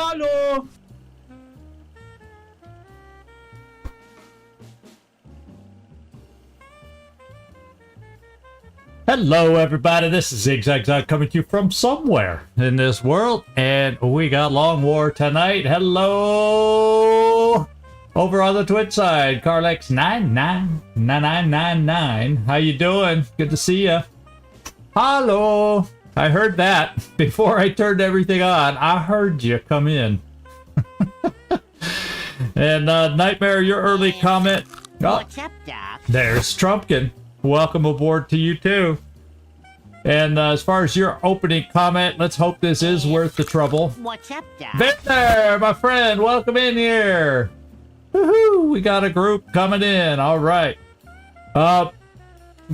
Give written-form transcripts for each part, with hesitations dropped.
Hello. Hello, everybody. This is Zigzag coming to you from somewhere in this world, and we got Long War tonight. Hello, over on the Twitch side, Carlex999999. How you doing? Good to see you. Hello. I heard that before I turned everything on. I heard you come in. And Nightmare, your early comment. Oh, What's up, Doc? there's Trumpkin. Welcome aboard to you too. And as far as your opening comment, let's hope this is worth the trouble. What's up, Doc? There, my friend. Welcome in here. Woohoo! We got a group coming in. All right.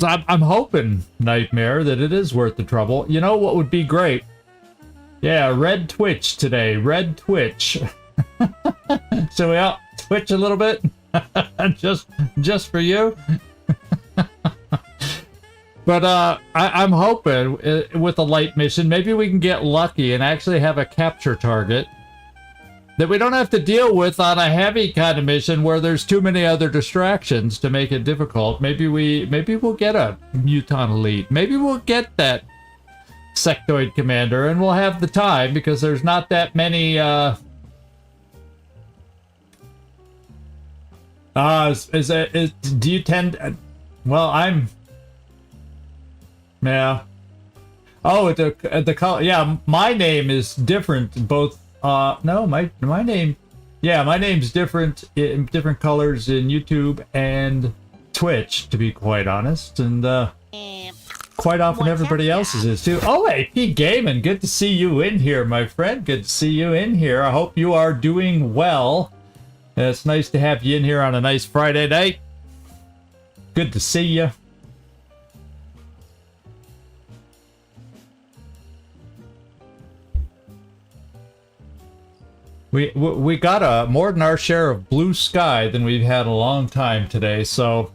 I'm hoping, Nightmare, that it is worth the trouble. You know what would be great? Yeah, red Twitch today. Red Twitch. So we all Twitch a little bit? just for you? But I'm hoping with a light mission, maybe we can get lucky and actually have a capture target that we don't have to deal with on a heavy kind of mission where there's too many other distractions to make it difficult. Maybe we'll get a Muton Elite. Maybe we'll get that Sectoid Commander, and we'll have the time because there's not that many. Do you tend? Well, I'm. Yeah. Oh, the color. Yeah, my name is different. Both. No, my name. Yeah, my name's different in different colors in YouTube and Twitch, to be quite honest, and quite often everybody else's is too. Oh, AP Gaming, good to see you in here, my friend. Good to see you in here. I hope you are doing well. It's nice to have you in here on a nice Friday night. Good to see you. We got more than our share of blue sky than we've had in a long time today, so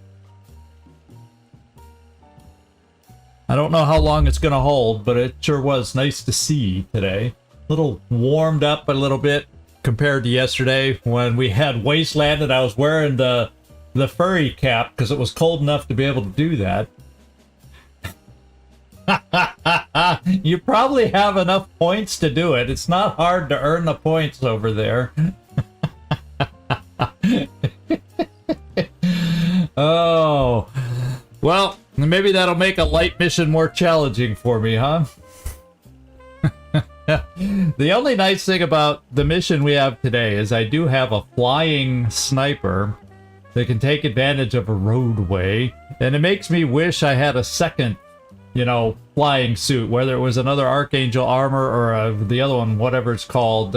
I don't know how long it's going to hold, but it sure was nice to see today. A little warmed up a little bit compared to yesterday when we had Wasteland and I was wearing the furry cap because it was cold enough to be able to do that. You probably have enough points to do it. It's not hard to earn the points over there. Oh. Well, maybe that'll make a light mission more challenging for me, huh? The only nice thing about the mission we have today is I do have a flying sniper that can take advantage of a roadway, and it makes me wish I had a second, you know, flying suit, whether it was another Archangel armor or the other one, whatever it's called,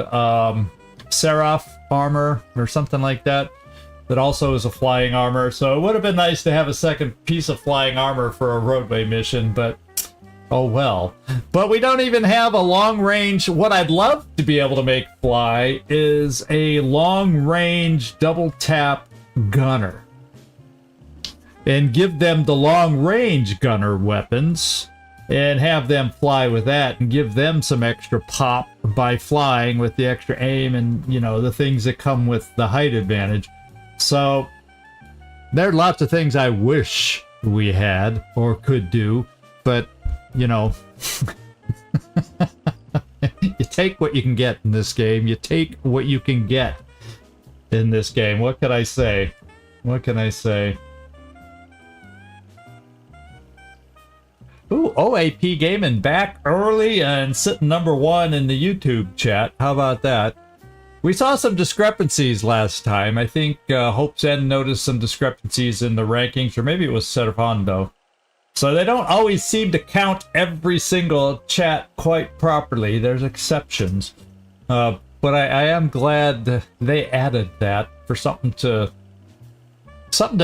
Seraph armor or something like that, that also is a flying armor. So it would have been nice to have a second piece of flying armor for a roadway mission, but oh well. But we don't even have a long range. What I'd love to be able to make fly is a long range double tap gunner and give them the long-range gunner weapons and have them fly with that and give them some extra pop by flying with the extra aim and, you know, the things that come with the height advantage. So there are lots of things I wish we had or could do, but, you know, you take what you can get in this game. You take what you can get in this game. What can I say? What can I say? Ooh, OAP Gaming back early and sitting #1 in the YouTube chat. How about that? We saw some discrepancies last time. I think Hope's End noticed some discrepancies in the rankings, or maybe it was Servando. So they don't always seem to count every single chat quite properly. There's exceptions. But I am glad they added that for something to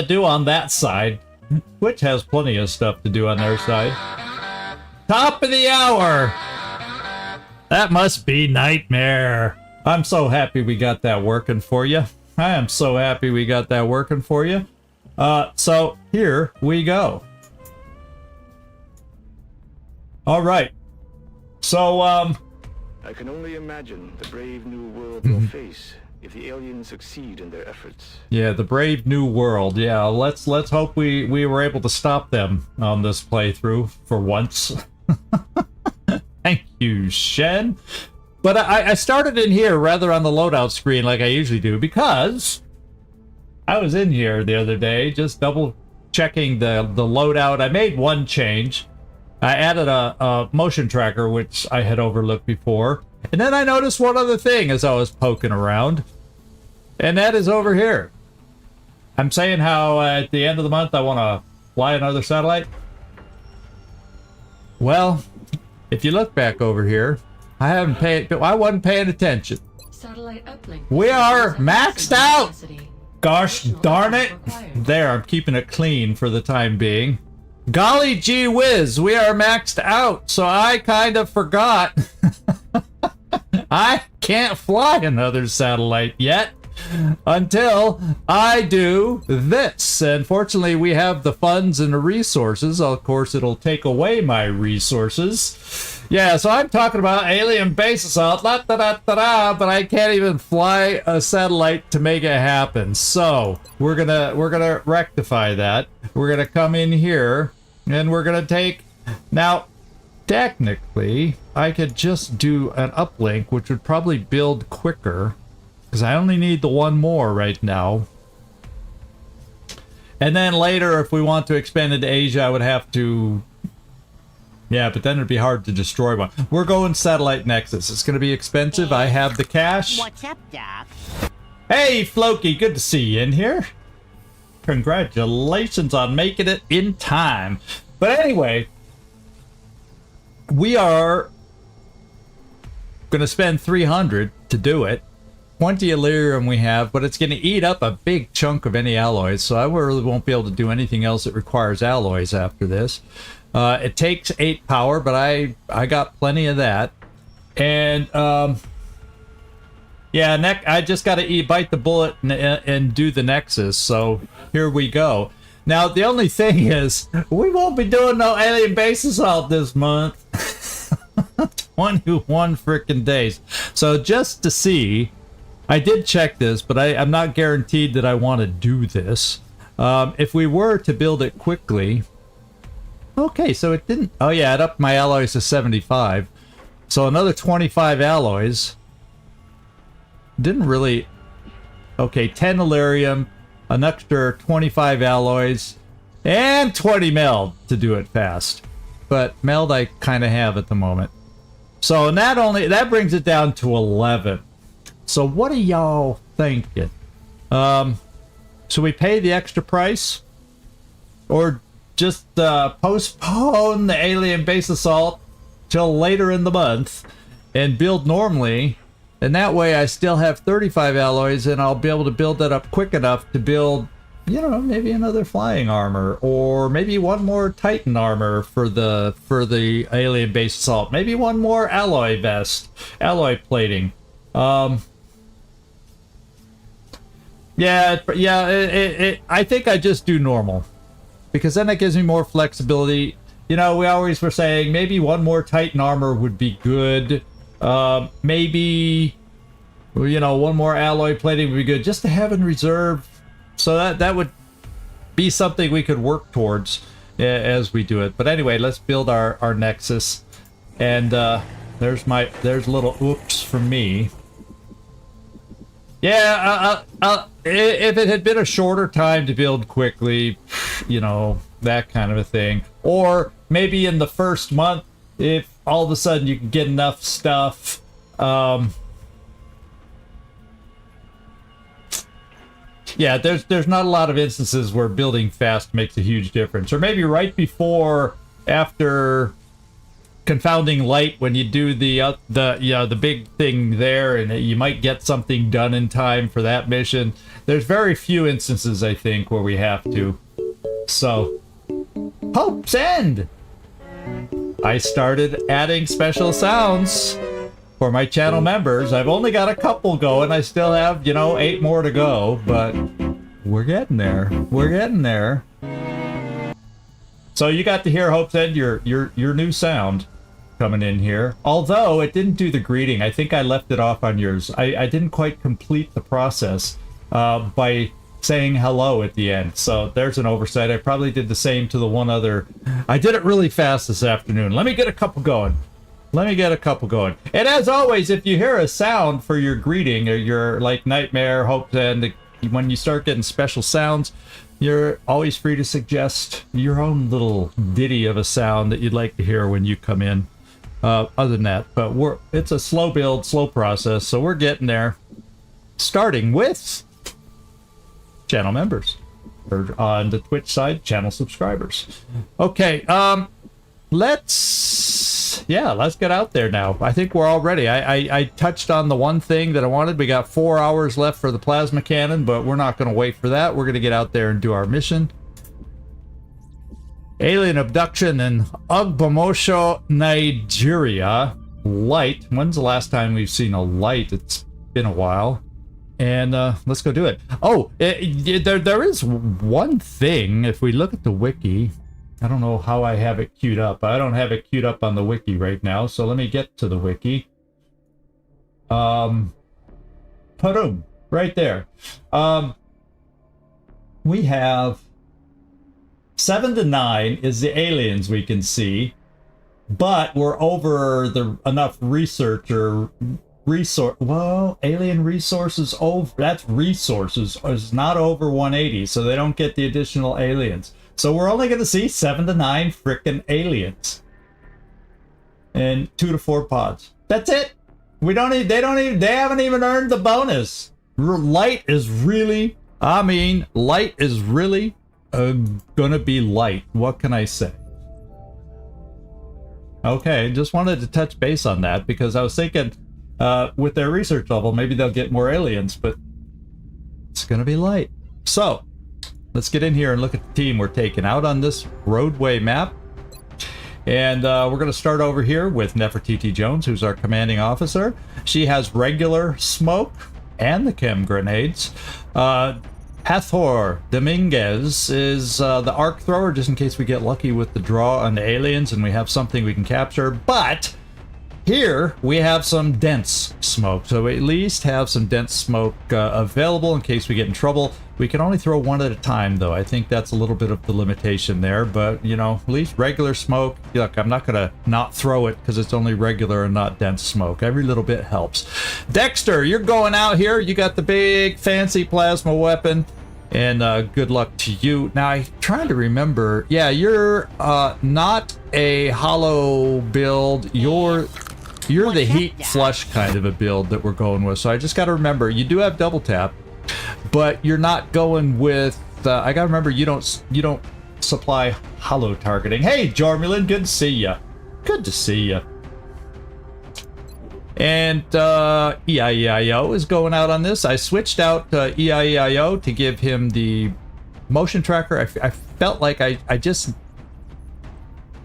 do on that side. Twitch has plenty of stuff to do on their side. Top of the hour! That must be Nightmare. I'm so happy we got that working for you. I am so happy we got that working for you. So here we go. All right. So I can only imagine the brave new world they'll face if the aliens succeed in their efforts. Yeah, the brave new world. Yeah, let's hope we were able to stop them on this playthrough for once. Thank you, Shen. But I started in here rather on the loadout screen like I usually do because I was in here the other day just double checking the loadout. I made one change. I added a motion tracker, which I had overlooked before. And then I noticed one other thing as I was poking around. And that is over here. I'm saying how at the end of the month I want to fly another satellite. Well, if you look back over here, I wasn't paying attention. Satellite uplink. We are maxed out! Gosh darn it! There, I'm keeping it clean for the time being. Golly gee whiz, we are maxed out, so I kind of forgot. I can't fly another satellite yet until I do this. And fortunately, we have the funds and the resources. Of course, it'll take away my resources. Yeah, so I'm talking about alien base assault, but I can't even fly a satellite to make it happen. So we're gonna rectify that. We're gonna come in here and we're gonna take now. Technically, I could just do an uplink, which would probably build quicker, because I only need the one more right now. And then later, if we want to expand into Asia, I would have to... Yeah, but then it'd be hard to destroy one. We're going satellite nexus. It's going to be expensive. I have the cash. What's up, Doc? Hey, Floki, good to see you in here. Congratulations on making it in time. But anyway... We are going to spend 300 to do it. 20 Illyrium we have, but it's going to eat up a big chunk of any alloys, so I really won't be able to do anything else that requires alloys after this. It takes 8 power, but I got plenty of that. And, yeah, I just got to bite the bullet and do the Nexus, so here we go. Now, the only thing is, we won't be doing no alien base assault this month. 21 frickin' days. So just to see, I did check this, but I'm not guaranteed that I want to do this. If we were to build it quickly... Okay, so it didn't... Oh yeah, it upped my alloys to 75. So another 25 alloys. Didn't really... Okay, 10 Illyrium. An extra 25 alloys, and 20 meld to do it fast. But meld I kind of have at the moment. So that brings it down to 11. So what are y'all thinking? Should we pay the extra price? Or just postpone the alien base assault till later in the month and build normally? And that way I still have 35 alloys and I'll be able to build that up quick enough to build, you know, maybe another flying armor or maybe one more Titan armor for the alien base assault. Maybe one more alloy vest, alloy plating. I think I just do normal because then it gives me more flexibility. You know, we always were saying maybe one more Titan armor would be good. Maybe, you know, one more alloy plating would be good just to have in reserve. So that would be something we could work towards as we do it. But anyway, let's build our Nexus. And there's a little oops from me. Yeah, if it had been a shorter time to build quickly, you know, that kind of a thing. Or maybe in the first month, if all of a sudden you can get enough stuff. Yeah, there's not a lot of instances where building fast makes a huge difference. Or maybe right before, after confounding light, when you do the big thing there, and you might get something done in time for that mission. There's very few instances, I think, where we have to. So, Hope's End! I started adding special sounds for my channel members. I've only got a couple going. I still have, you know, 8 more to go, but we're getting there. We're getting there. So you got to hear Hope's End, your new sound. coming in here. Although it didn't do the greeting. I think I left it off on yours. I didn't quite complete the process by saying hello at the end. So there's an oversight. I probably did the same to the one other. I did it really fast this afternoon. Let me get a couple going. And as always, if you hear a sound for your greeting or your like nightmare, hope, and when you start getting special sounds, you're always free to suggest your own little ditty of a sound that you'd like to hear when you come in. Other than that, but it's a slow build, slow process, so we're getting there. Starting with channel members, or on the Twitch side, channel subscribers. Okay, let's get out there now. I think we're all ready. I touched on the one thing that I wanted. We got 4 hours left for the plasma cannon, but we're not going to wait for that. We're going to get out there and do our mission. Alien abduction in Ogbomoso, Nigeria. Light. When's the last time we've seen a light? It's been a while. And let's go do it. Oh, there is one thing. If we look at the wiki, I don't know how I have it queued up. I don't have it queued up on the wiki right now, so let me get to the wiki. Padoom, right there. We have 7 to 9 is the aliens we can see, but we're over enough alien resources over, that's resources, is not over 180, so they don't get the additional aliens. So we're only going to see 7 to 9 frickin' aliens. And 2 to 4 pods. That's it. They haven't even earned the bonus. Light is really gonna be light. What can I say? Okay, just wanted to touch base on that because I was thinking with their research level, maybe they'll get more aliens, but it's gonna be light. So let's get in here and look at the team we're taking out on this Roadway map. And we're going to start over here with Nefertiti Jones, who's our commanding officer. She has regular smoke and the chem grenades. Hathor Dominguez is the arc thrower, just in case we get lucky with the draw on the aliens and we have something we can capture. But here we have some dense smoke, so we at least have some dense smoke available in case we get in trouble. We can only throw one at a time, though. I think that's a little bit of the limitation there, but, you know, at least regular smoke. Look, I'm not going to not throw it because it's only regular and not dense smoke. Every little bit helps. Dexter, you're going out here. You got the big, fancy plasma weapon, and good luck to you. Now, I'm trying to remember. Yeah, you're not a hollow build. You're the heat flush kind of a build that we're going with. So I just got to remember, you do have double tap, but you're not going with I gotta remember you don't supply hollow targeting. Hey Jormulin, good to see ya. Good to see ya. And EIEIO is going out on this. I switched out EIEIO to give him the motion tracker. I felt like I just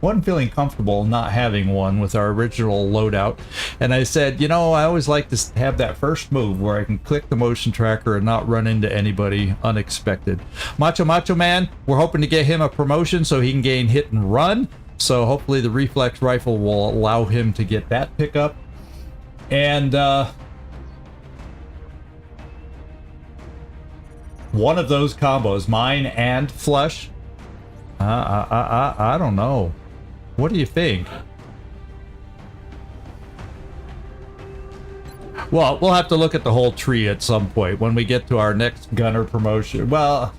wasn't feeling comfortable not having one with our original loadout, and I said, you know, I always like to have that first move where I can click the motion tracker and not run into anybody unexpected. Macho Man, we're hoping to get him a promotion so he can gain hit and run, so hopefully the reflex rifle will allow him to get that pickup. And one of those combos, mine and flush, I don't know. What do you think? Well, we'll have to look at the whole tree at some point when we get to our next gunner promotion. Well,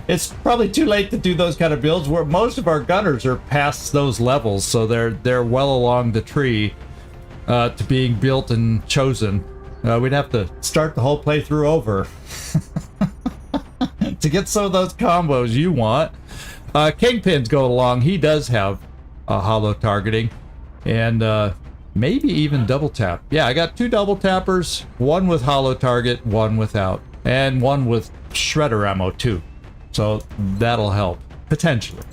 it's probably too late to do those kind of builds where most of our gunners are past those levels, so they're well along the tree to being built and chosen. We'd have to start the whole playthrough over to get some of those combos you want. Kingpin's going along. He does have hollow targeting and maybe even double tap. Yeah, I got 2 double tappers, one with hollow target, one without, and one with shredder ammo too, so that'll help potentially.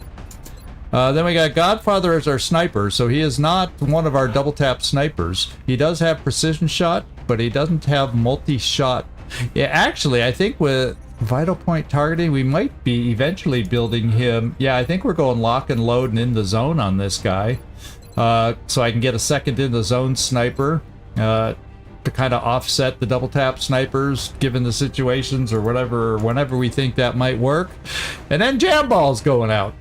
Then we got Godfather as our sniper, so he is not one of our double tap snipers. He does have precision shot, but he doesn't have multi-shot. Yeah, actually I think with vital point targeting we might be eventually building him. Yeah, I think we're going lock and load and in the zone on this guy. so I can get a second in the zone sniper to kind of offset the double tap snipers given the situations or whatever, whenever we think that might work. And then Jamball's going out.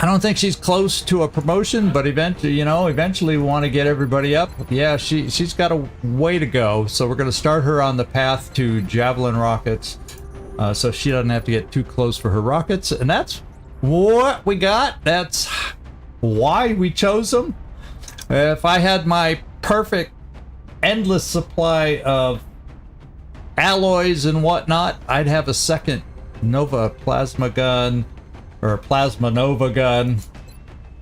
I don't think she's close to a promotion, but eventually, you know, eventually we want to get everybody up. Yeah, she's got a way to go, so we're going to start her on the path to javelin rockets, so she doesn't have to get too close for her rockets. And that's what we got. That's why we chose them. If I had my perfect endless supply of alloys and whatnot, I'd have a second Nova plasma gun, or a plasma Nova gun,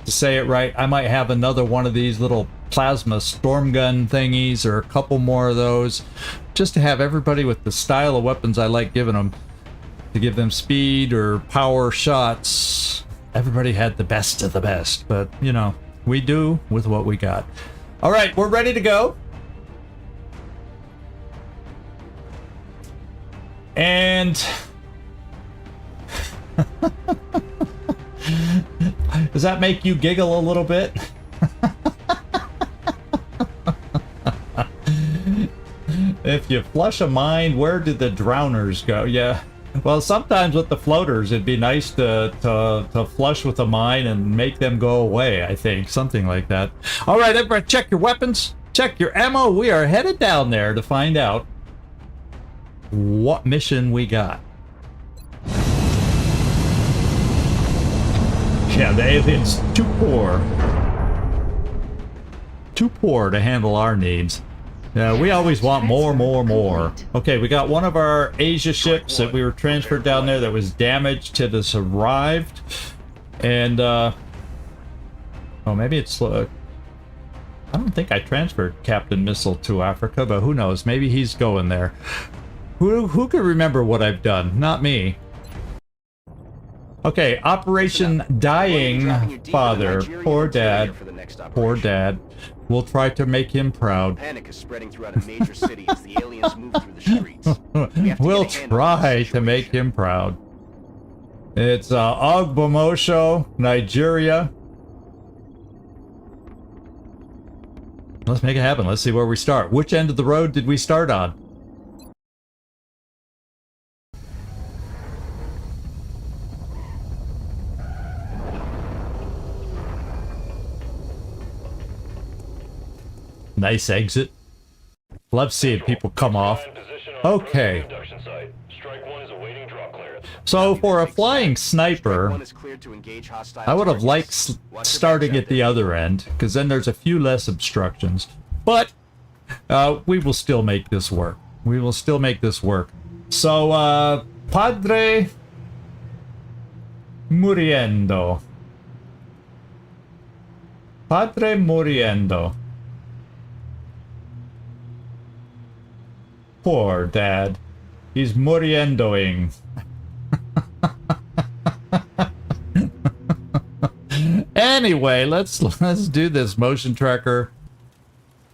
to say it right. I might have another one of these little plasma storm gun thingies, or a couple more of those, just to have everybody with the style of weapons I like giving them, to give them speed or power shots. Everybody had the best of the best, but you know, we do with what we got. All right, we're ready to go. And does that make you giggle a little bit? If you flush a mine, where did the drowners go? Yeah. Well, sometimes with the floaters, it'd be nice to flush with a mine and make them go away, I think. Something like that. All right, everybody, check your weapons. Check your ammo. We are headed down there to find out what mission we got. Yeah, the alien's too poor. Too poor to handle our needs. Yeah, we always want more, more, more. Okay, we got one of our Asia ships that we were transferred down there that was damaged, it has arrived. And, oh, maybe it's, I don't think I transferred Captain Missile to Africa, but who knows? Maybe he's going there. Who can remember what I've done? Not me. Okay, Operation Dying Father. Poor dad. Poor dad. We'll try to make him proud. Panic is spreading throughout a major city as the aliens move through the streets. We'll try to make him proud. It's Ogbomosho, Nigeria. Let's make it happen. Let's see where we start. Which end of the road did we start on? Nice exit. Love seeing people come off. Okay. So for a flying sniper, I would have liked starting at the other end, because then there's a few less obstructions. But we will still make this work. We will still make this work. So, Padre Muriendo. Padre Muriendo. Poor dad. He's muriendoing. Anyway, let's do this motion tracker.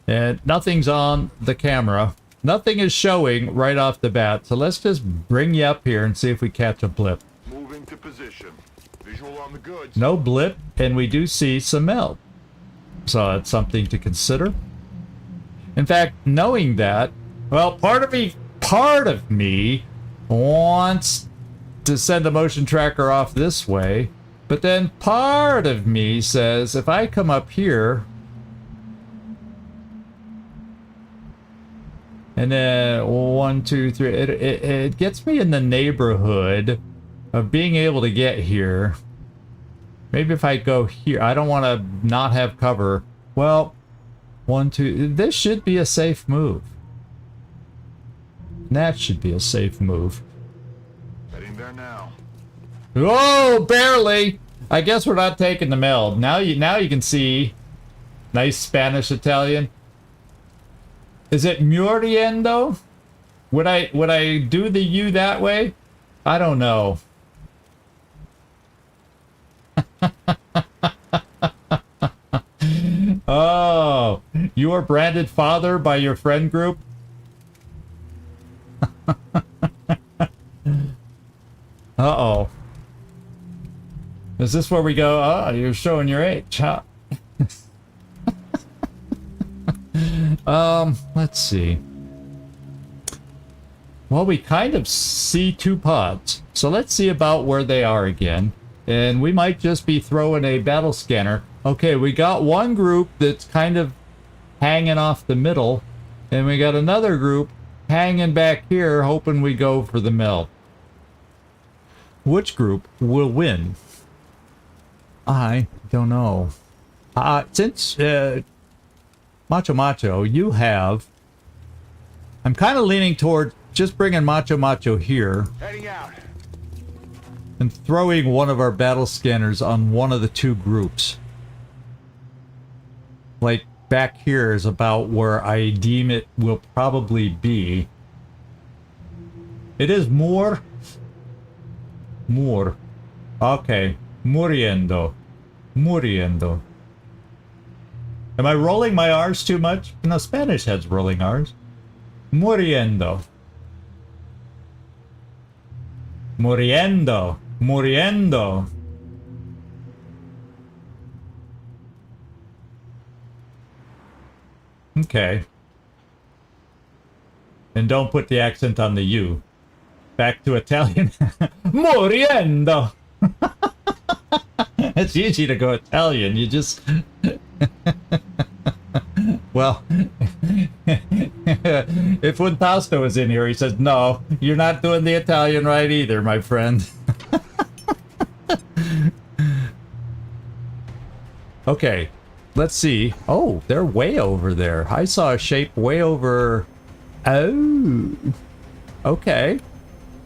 And nothing's on the camera. Nothing is showing right off the bat. So let's just bring you up here and see if we catch a blip. Moving to position. Visual on the goods. No blip, and we do see some melt. So that's something to consider. In fact, knowing that, well, part of me wants to send a motion tracker off this way, but then part of me says if I come up here and then 1, 2, 3, it gets me in the neighborhood of being able to get here. Maybe if I go here, I don't want to not have cover. Well, 1, 2, this should be a safe move. That should be a safe move. Heading there now. Oh, barely. I guess we're not taking the meld. Now you can see. Nice Spanish Italian. Is it muriendo? Would I do the U that way? I don't know. Oh, you are branded father by your friend group? Uh-oh. Is this where we go? Oh, you're showing your age, huh? let's see. Well, we kind of see 2 pods. So let's see about where they are again. And we might just be throwing a battle scanner. Okay, we got one group that's kind of hanging off the middle. And we got another group hanging back here, hoping we go for the mill. Which group will win? I don't know. Since Macho, you have... I'm kind of leaning toward just bringing Macho here. Heading out. And throwing one of our battle scanners on one of the 2 groups. Like, back here is about where I deem it will probably be. It is more. Okay. Muriendo. Am I rolling my R's too much? No, Spanish has rolling R's. Muriendo. Okay. And don't put the accent on the U. Back to Italian. Moriendo! It's easy to go Italian. You just... Well, if Funtasto was in here, he says, no, you're not doing the Italian right either, my friend. Okay, let's see. Oh, they're way over there. I saw a shape way over... Oh, okay.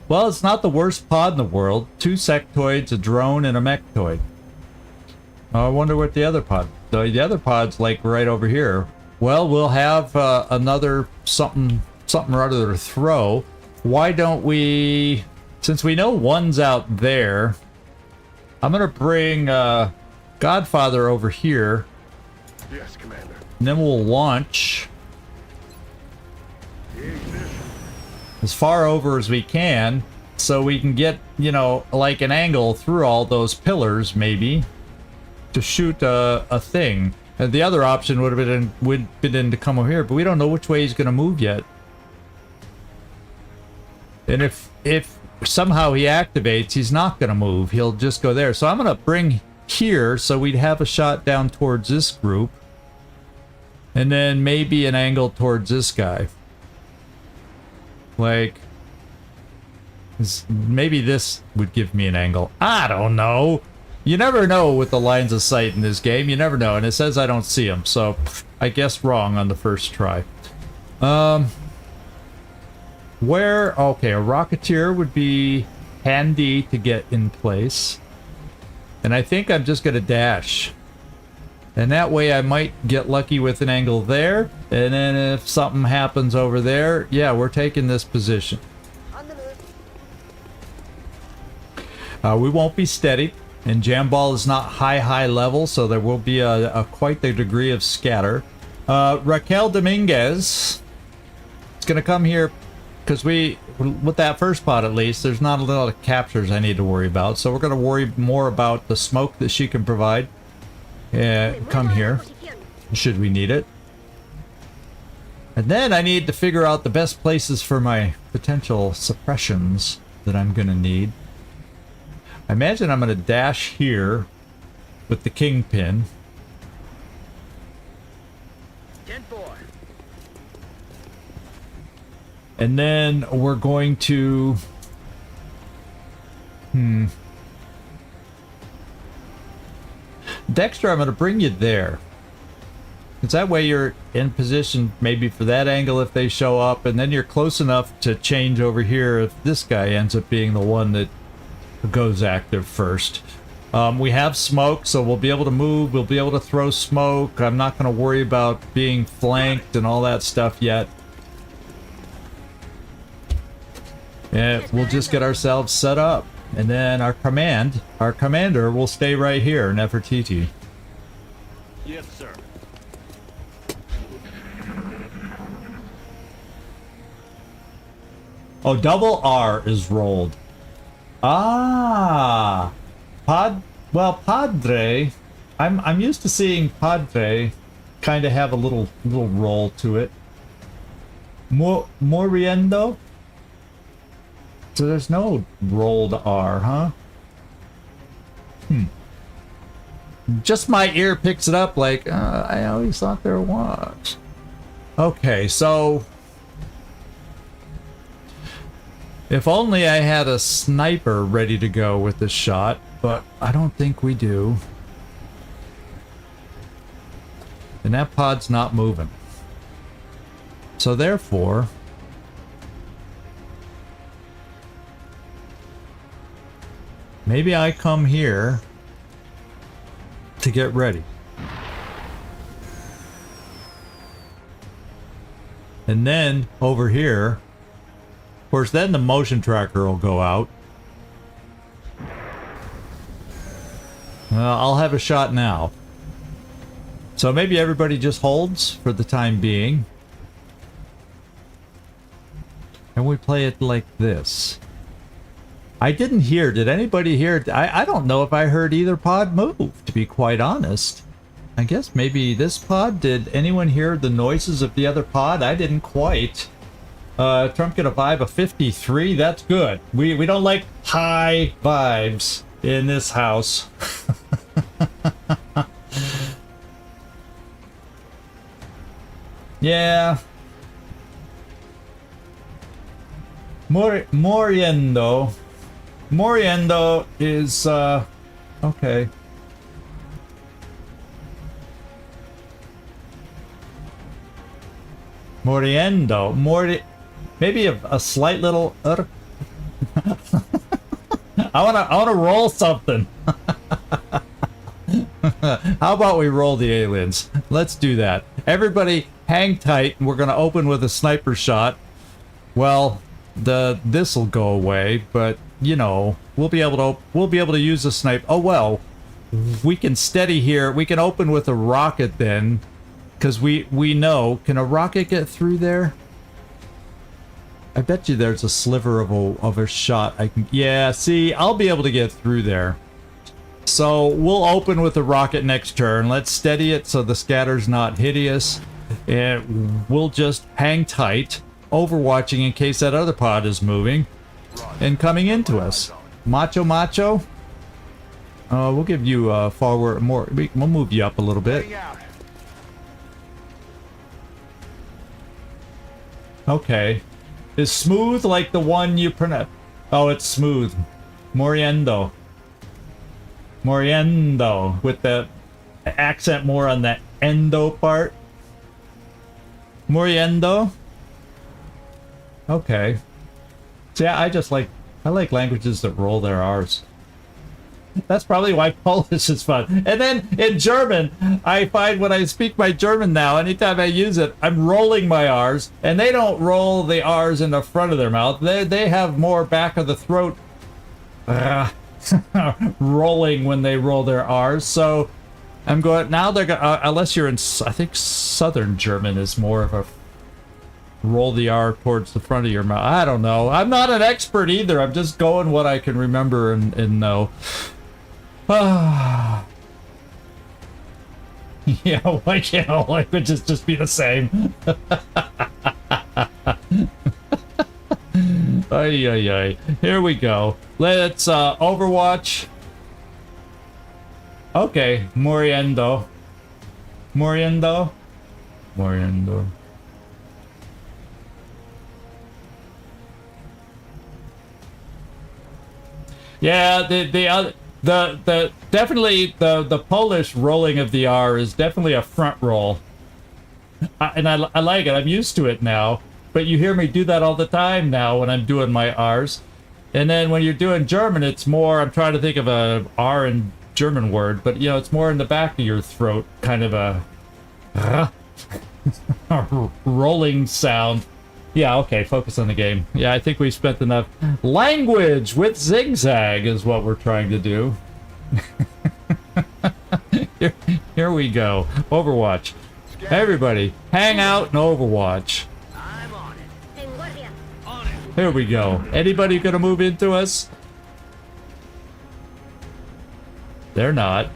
Well, it's not the worst pod in the world. 2 sectoids, a drone, and a mechtoid. I wonder what the other pod... The other pod's like right over here. Well, we'll have another something or other to throw. Why don't we... Since we know one's out there, I'm going to bring Godfather over here. Yes, Commander. And then we'll launch as far over as we can so we can get, you know, like an angle through all those pillars, maybe, to shoot a thing. And the other option would have been to come over here, but we don't know which way he's going to move yet. And if somehow he activates, he's not going to move. He'll just go there. So I'm going to bring here so we'd have a shot down towards this group. And then maybe an angle towards this guy. Like, maybe this would give me an angle. I don't know. You never know with the lines of sight in this game. You never know. And it says I don't see them. So, I guess wrong on the first try. Where... Okay, a Rocketeer would be handy to get in place. And I think I'm just going to dash. And that way I might get lucky with an angle there. And then if something happens over there, yeah, we're taking this position. We won't be steady. And Jamball is not high level, so there will be a quite the degree of scatter. Raquel Dominguez is going to come here because with that first pod at least, there's not a lot of captures I need to worry about. So we're going to worry more about the smoke that she can provide. Come here, should we need it. And then I need to figure out the best places for my potential suppressions that I'm going to need. I imagine I'm going to dash here with the Kingpin. 10-4. And then we're going to... Dexter, I'm going to bring you there. Because that way you're in position maybe for that angle if they show up, and then you're close enough to change over here if this guy ends up being the one that goes active first. We have smoke, so we'll be able to move, we'll be able to throw smoke. I'm not going to worry about being flanked and all that stuff yet. Yeah, we'll just get ourselves set up. And then our commander will stay right here, Nefertiti. Yes, sir. Oh, double R is rolled. Ah, Padre. I'm used to seeing Padre kind of have a little roll to it. Moriendo? So there's no rolled R, huh? Just my ear picks it up like, I always thought there was. Okay, so... if only I had a sniper ready to go with this shot, but I don't think we do. And that pod's not moving. So therefore... maybe I come here to get ready. And then over here, of course, then the motion tracker will go out. I'll have a shot now. So maybe everybody just holds for the time being. And we play it like this. I didn't hear, did anybody hear? I don't know if I heard either pod move, to be quite honest. I guess maybe this pod, did anyone hear the noises of the other pod? I didn't quite. Trump get a vibe of 53, that's good. We don't like high vibes in this house. Yeah. Moriendo. Moriendo is, okay. Moriendo. Maybe a slight little... I wanna roll something. How about we roll the aliens? Let's do that. Everybody hang tight, and we're gonna open with a sniper shot. Well, this'll go away, but you know, we'll be able to use a snipe. Oh well, we can steady here. We can open with a rocket then, because we know. Can a rocket get through there? I bet you there's a sliver of a shot. I can. Yeah, see, I'll be able to get through there. So we'll open with a rocket next turn. Let's steady it so the scatter's not hideous, and we'll just hang tight, overwatching in case that other pod is moving and coming into us. Macho. We'll give you forward more. We'll move you up a little bit. Okay. Is smooth like the one you pronounce? Oh, it's smooth. Moriendo. Moriendo, with the accent more on the endo part. Moriendo. Okay. So yeah, I like languages that roll their R's. That's probably why Polish is fun. And then in German, I find when I speak my German now, anytime I use it, I'm rolling my R's, and they don't roll the R's in the front of their mouth. They have more back of the throat rolling when they roll their R's. So I'm going now. They're going unless you're in. I think Southern German is more of a roll the R towards the front of your mouth. I don't know. I'm not an expert either. I'm just going what I can remember and know. Yeah, why can't all languages just be the same? Ay. Here we go. Let's Overwatch. Okay, Moriendo. Yeah, the definitely the Polish rolling of the R is definitely a front roll, and I like it. I'm used to it now. But you hear me do that all the time now when I'm doing my R's, and then when you're doing German, it's more. I'm trying to think of a R in German word, but you know, it's more in the back of your throat, kind of a rolling sound. Yeah, okay, focus on the game. Yeah, I think we've spent enough. Language with zigzag is what we're trying to do. Here we go. Overwatch. Everybody, hang out and Overwatch. I'm on it. Here we go. Anybody gonna move into us? They're not.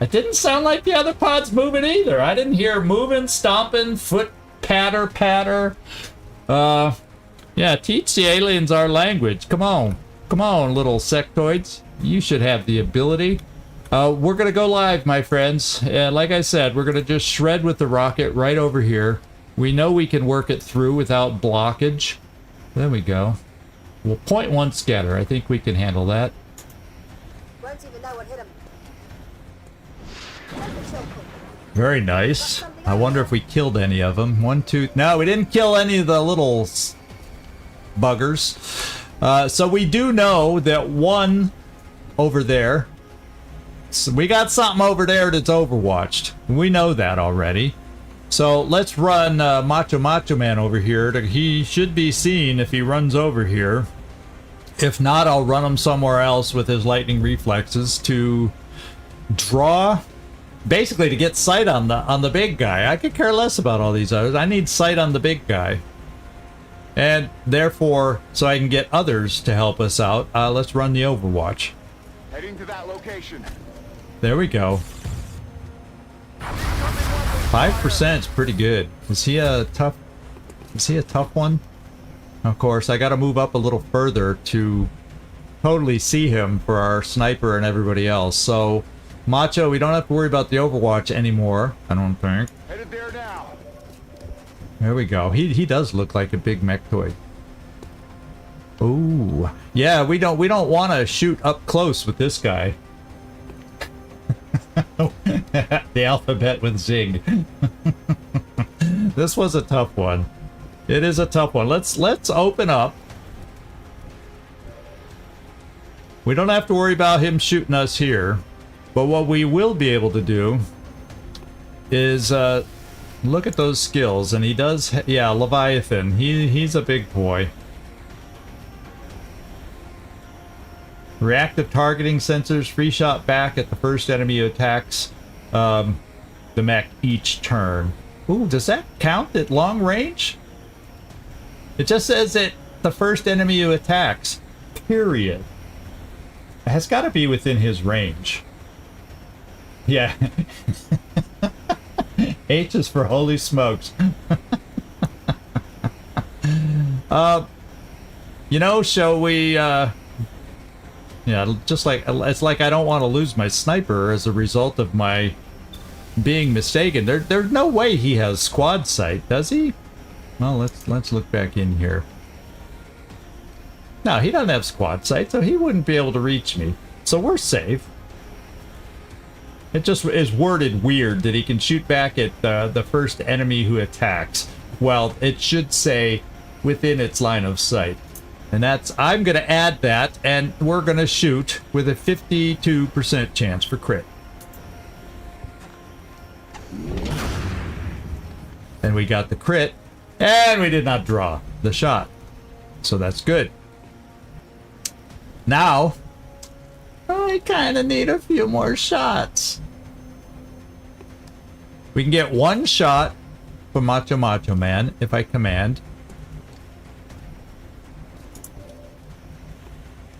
It didn't sound like the other pods moving either. I didn't hear moving, stomping, foot patter, patter. Yeah, teach the aliens our language. Come on. Come on, little sectoids. You should have the ability. We're going to go live, my friends. Like I said, we're going to just shred with the rocket right over here. We know we can work it through without blockage. There we go. Well, 0.1 scatter. I think we can handle that. Won't even know what hit him. Very nice. I wonder if we killed any of them. 1, 2... No, we didn't kill any of the little buggers. So we do know that one over there... So we got something over there that's overwatched. We know that already. So let's run Macho Man over here. He should be seen if he runs over here. If not, I'll run him somewhere else with his lightning reflexes to draw... Basically, to get sight on the big guy. I could care less about all these others. I need sight on the big guy. And therefore, so I can get others to help us out, let's run the Overwatch. Heading to that location. There we go. 5% is pretty good. Is he a tough one? Of course, I gotta move up a little further to totally see him for our sniper and everybody else. So... Macho, we don't have to worry about the Overwatch anymore, I don't think. Headed there now. There we go. He does look like a big mech toy. Ooh. Yeah, we don't want to shoot up close with this guy. The alphabet with Zig. This was a tough one. It is a tough one. Let's open up. We don't have to worry about him shooting us here. But what we will be able to do is look at those skills, and he does, yeah, Leviathan. He's a big boy. Reactive targeting sensors, free shot back at the first enemy who attacks the mech each turn. Ooh, does that count at long range? It just says that the first enemy who attacks, period. It has got to be within his range. Yeah. H is for holy smokes. You know, shall we, yeah, just like, it's like I don't want to lose my sniper as a result of my being mistaken. There's no way he has squad sight, does he? Well, let's look back in here. No, he doesn't have squad sight, so he wouldn't be able to reach me. So we're safe. It just is worded weird that he can shoot back at the first enemy who attacks. Well, it should say within its line of sight. And that's, I'm going to add that, and we're going to shoot with a 52% chance for crit. And we got the crit, and we did not draw the shot. So that's good. Now, I kind of need a few more shots. We can get one shot from Macho Man if I command.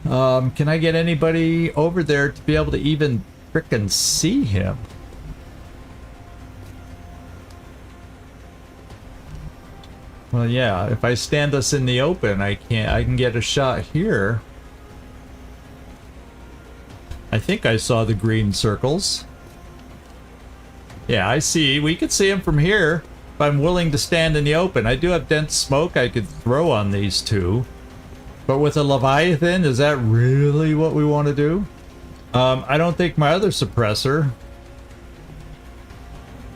Can I get anybody over there to be able to even frickin' see him? Well, yeah, if I stand us in the open, I can get a shot here. I think I saw the green circles. Yeah, I see. We could see him from here if I'm willing to stand in the open. I do have dense smoke I could throw on these two. But with a Leviathan, is that really what we want to do? I don't think my other suppressor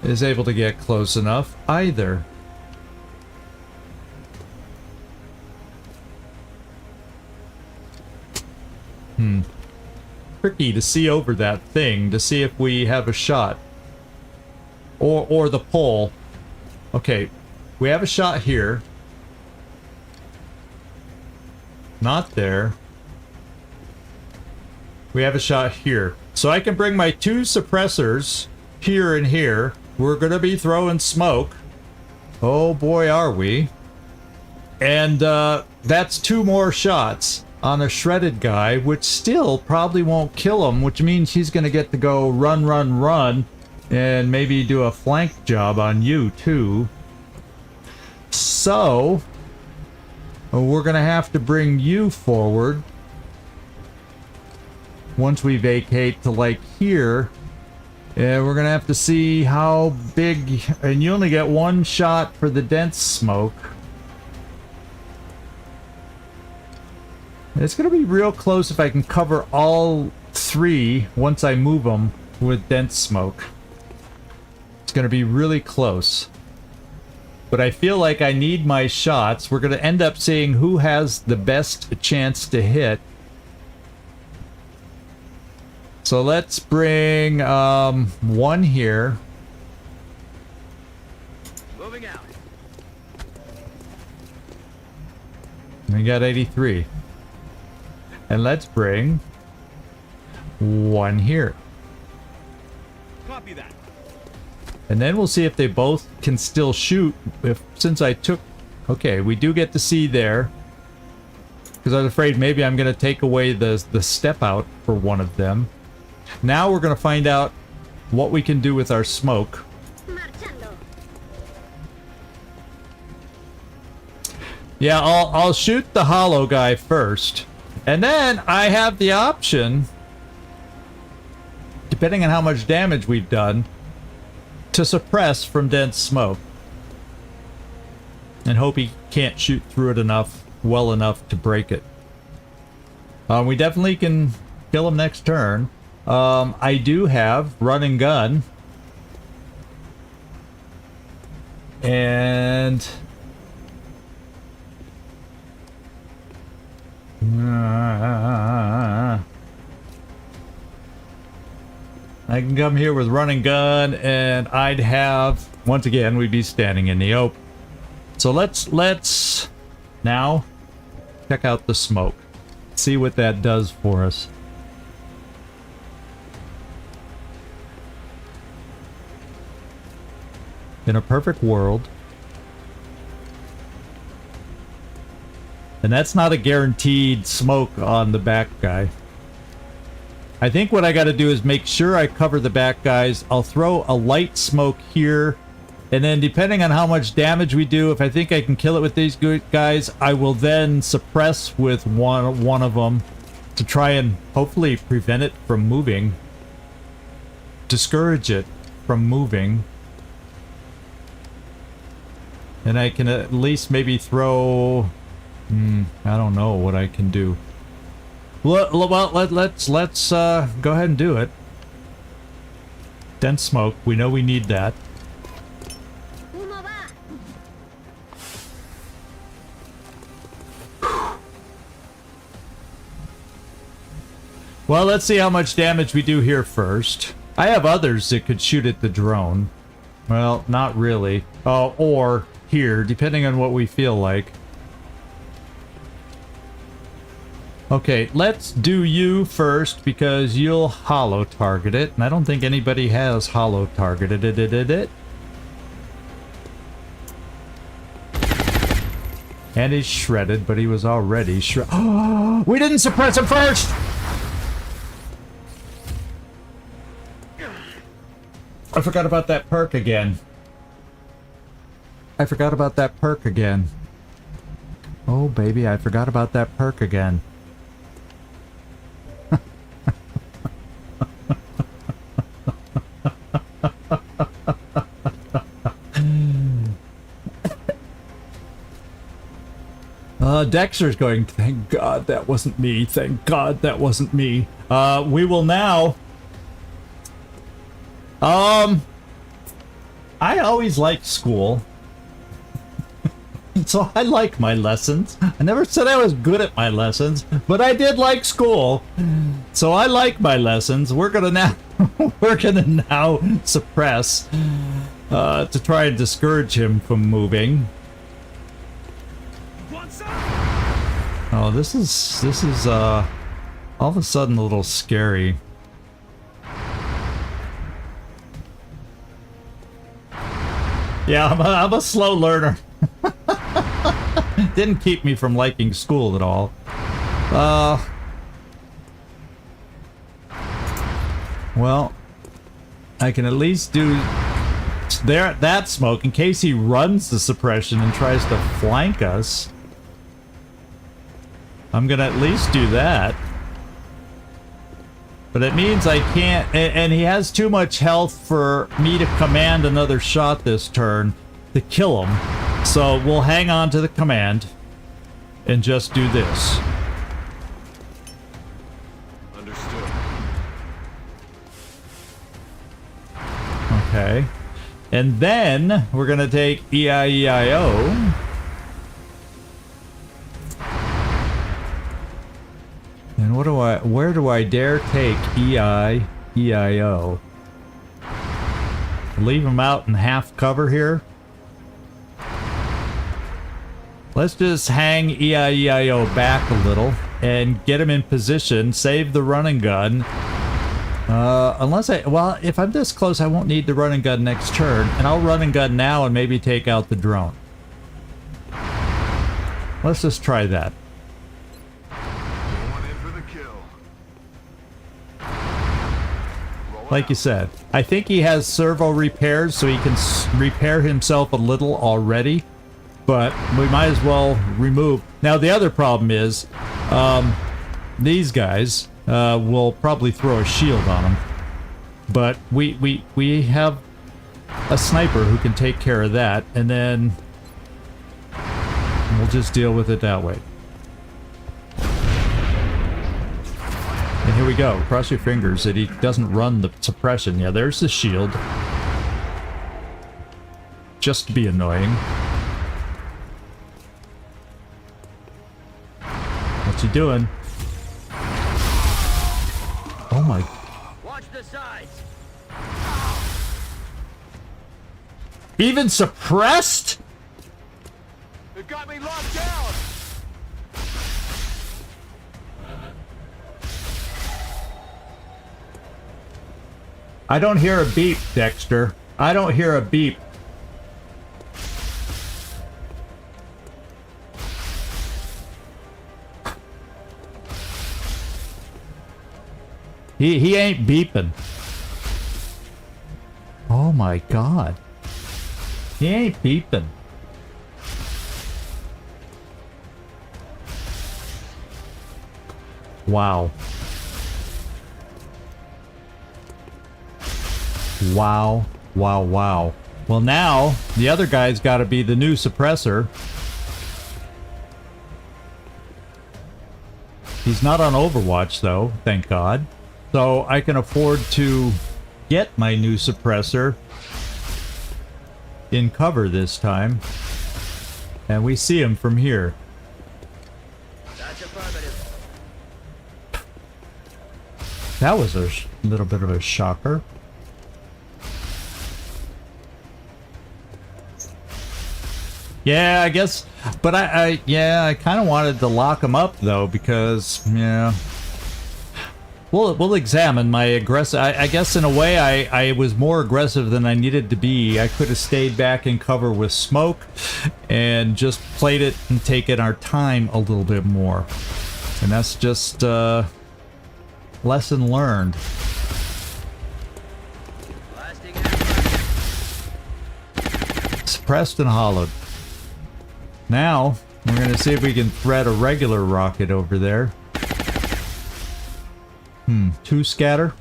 is able to get close enough either. Tricky to see over that thing to see if we have a shot. Or the pole. Okay, we have a shot here. Not there. We have a shot here. So I can bring my two suppressors here and here. We're going to be throwing smoke. Oh boy, are we. And that's two more shots on a shredded guy, which still probably won't kill him, which means he's going to get to go run, and maybe do a flank job on you, too. So we're gonna have to bring you forward once we vacate to like here. Yeah, we're gonna have to see how big, and you only get one shot for the dense smoke. It's gonna be real close if I can cover all three once I move them with dense smoke. It's gonna be really close. But I feel like I need my shots. We're gonna end up seeing who has the best chance to hit. So let's bring one here. Moving out. We got 83. And let's bring one here. Copy that. And then we'll see if they both can still shoot. Since I took... Okay, we do get to see there. Because I was afraid maybe I'm going to take away the step out for one of them. Now we're going to find out what we can do with our smoke. Marchando. Yeah, I'll shoot the hollow guy first. And then I have the option, depending on how much damage we've done, to suppress from dense smoke. And hope he can't shoot through it well enough to break it. We definitely can kill him next turn. I do have run and gun. And... I can come here with run and gun, and I'd have, once again, we'd be standing in the open. So let's now check out the smoke. See what that does for us. In a perfect world. And that's not a guaranteed smoke on the back guy. I think what I got to do is make sure I cover the back guys. I'll throw a light smoke here. And then depending on how much damage we do, if I think I can kill it with these guys, I will then suppress with one of them to try and hopefully prevent it from moving. Discourage it from moving. And I can at least maybe throw... I don't know what I can do. Well, let's go ahead and do it. Dense smoke. We know we need that. Well, let's see how much damage we do here first. I have others that could shoot at the drone. Well, not really. Oh, or here, depending on what we feel like. Okay, let's do you first because you'll hollow target it, and I don't think anybody has hollow targeted it. And he's shredded, but he was already shredded. Oh, we didn't suppress him first! I forgot about that perk again. I forgot about that perk again. Oh, baby, I forgot about that perk again. Dexter's going, thank God that wasn't me. Thank God that wasn't me. We will now... I always liked school. So I like my lessons. I never said I was good at my lessons, but I did like school. So I like my lessons. We're gonna now suppress to try and discourage him from moving. Oh, this is all of a sudden a little scary. Yeah, I'm a slow learner. Didn't keep me from liking school at all. Well, I can at least do there, that smoke, in case he runs the suppression and tries to flank us. I'm gonna at least do that. But it means I can't, and he has too much health for me to command another shot this turn to kill him. So we'll hang on to the command and just do this. Understood. Okay. And then we're gonna take EIEIO. And where do I dare take EIEIO? Leave him out in half cover here. Let's just hang EIEIO back a little and get him in position, save the running gun. Well, if I'm this close, I won't need the running gun next turn, and I'll run and gun now and maybe take out the drone. Let's just try that. Going in for the kill. Like you said, I think he has servo repairs, so he can repair himself a little already, but we might as well remove. Now, the other problem is, these guys will probably throw a shield on him, but we have a sniper who can take care of that, and then we'll just deal with it that way. And here we go. Cross your fingers that he doesn't run the suppression. Yeah, there's the shield. Just to be annoying. What you doing? Oh my. Watch the sides. Even suppressed? It got me locked down. I don't hear a beep, Dexter. I don't hear a beep. He ain't beeping. Oh my god. He ain't beeping. Wow. Wow. Wow, wow. Well, now, the other guy's got to be the new suppressor. He's not on Overwatch, though, thank God. So I can afford to get my new suppressor in cover this time. And we see him from here. That's affirmative. That was a little bit of a shocker. Yeah, I guess, but I kind of wanted to lock him up though, because yeah, we'll examine my aggressive. I guess in a way I was more aggressive than I needed to be. I could have stayed back in cover with smoke and just played it and taken our time a little bit more, and that's just lesson learned. Suppressed and hollowed. Now, we're going to see if we can thread a regular rocket over there. 2 scatter.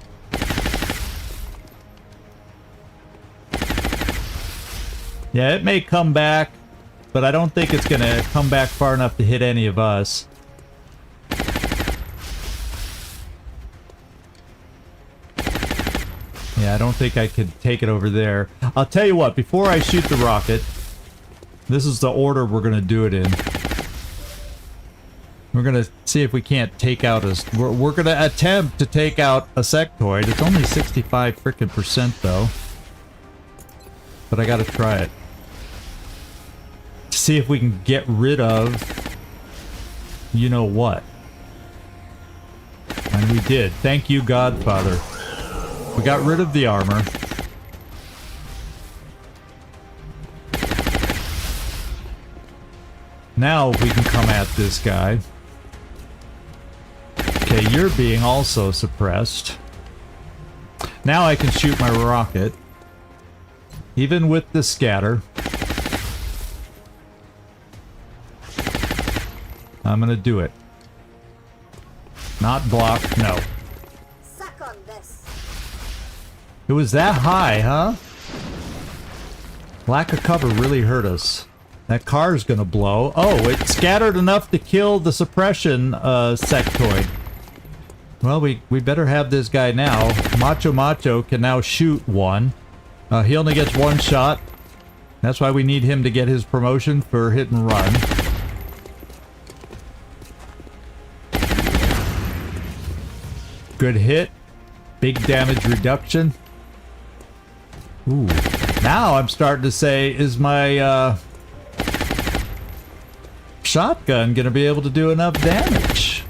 Yeah, it may come back, but I don't think it's going to come back far enough to hit any of us. Yeah, I don't think I could take it over there. I'll tell you what, before I shoot the rocket, this is the order we're going to do it in. We're going to see if we can't take out a... We're going to attempt to take out a sectoid. It's only 65 frickin' % though. But I got to try it. See if we can get rid of... You know what. And we did. Thank you, Godfather. We got rid of the armor. Now we can come at this guy. Okay, you're being also suppressed. Now I can shoot my rocket. even with the scatter. I'm gonna do it. Not block, no. Suck on this. It was that high, huh? Lack of cover really hurt us. That car's gonna blow. Oh, it scattered enough to kill the suppression sectoid. Well, we better have this guy now. Macho can now shoot one. He only gets one shot. That's why we need him to get his promotion for hit and run. Good hit. Big damage reduction. Ooh. Now I'm starting to say, is my shotgun gonna be able to do enough damage?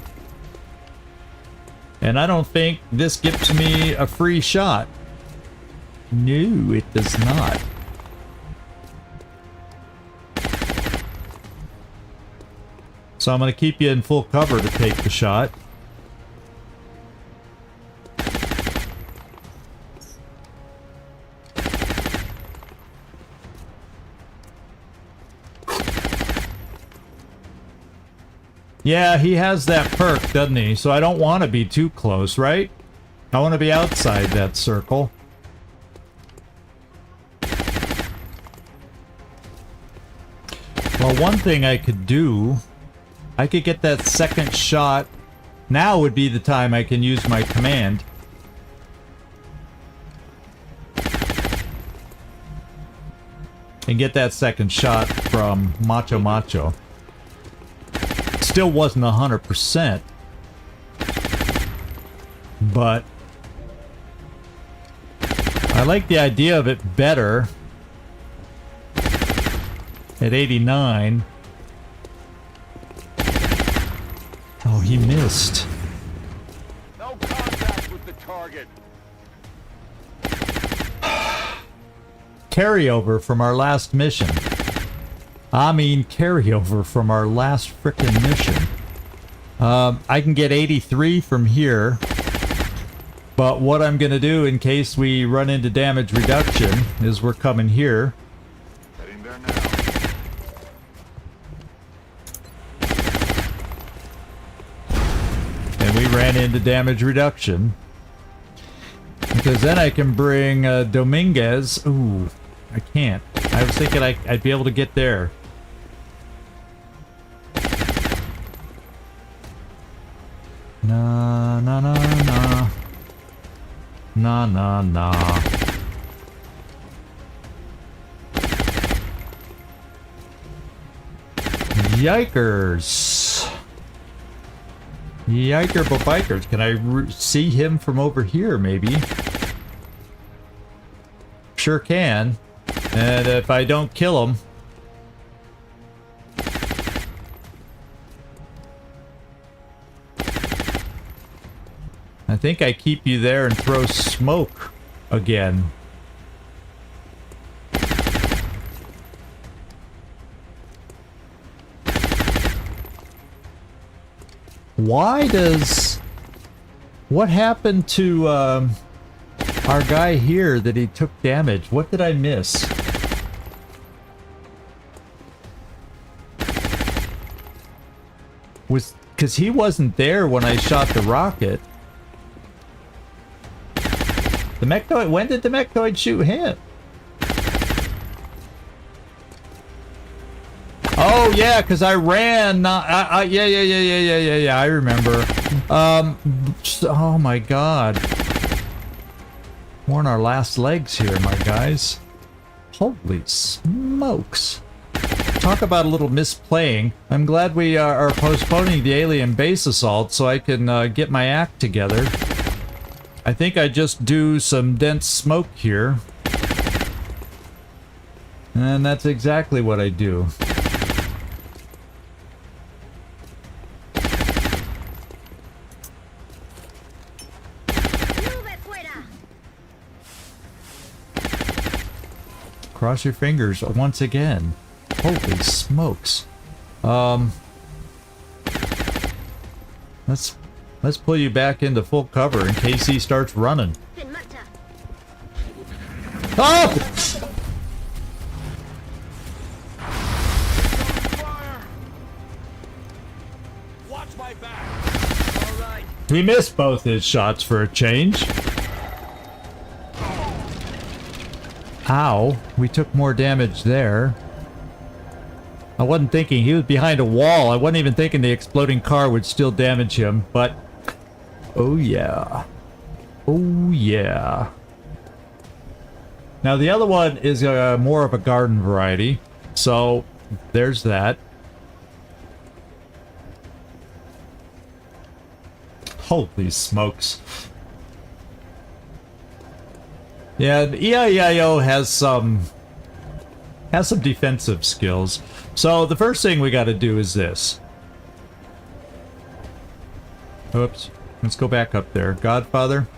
And I don't think this gives me a free shot. No, it does not. So I'm gonna keep you in full cover to take the shot. Yeah, he has that perk, doesn't he? So I don't want to be too close, right? I want to be outside that circle. Well, one thing I could do, I could get that second shot. Now would be the time I can use my command. And get that second shot from Macho. Still wasn't 100%, but I like the idea of it better at 89. Oh, he missed. No contact with the target. Carryover from our last mission. I mean, carryover from our last frickin' mission. I can get 83 from here. But what I'm gonna do in case we run into damage reduction is we're coming here. Heading there now. And we ran into damage reduction. Because then I can bring Dominguez. Ooh, I can't. I was thinking I'd be able to get there. Nah. Yikers. Yiker bikers. Can I see him from over here, maybe? Sure can. And if I don't kill him... I think I keep you there and throw smoke again. Why does... What happened to our guy here that he took damage? What did I miss? Was... Because he wasn't there when I shot the rocket. The Mechtoid, when did the Mechtoid shoot him? Oh yeah, because I ran. Yeah. I remember. Oh my God. We're on our last legs here, my guys. Holy smokes! Talk about a little misplaying. I'm glad we are postponing the alien base assault so I can get my act together. I think I just do some dense smoke here. And that's exactly what I do. Cross your fingers once again. Holy smokes. Let's pull you back into full cover in case he starts running. Oh! He missed both his shots for a change. Ow. We took more damage there. I wasn't thinking. He was behind a wall. I wasn't even thinking the exploding car would still damage him, but... Oh, yeah. Oh, yeah. Now, the other one is more of a garden variety. So, there's that. Holy smokes. Yeah, the EIEIO has some defensive skills. So the first thing we got to do is this. Oops. Let's go back up there. Godfather.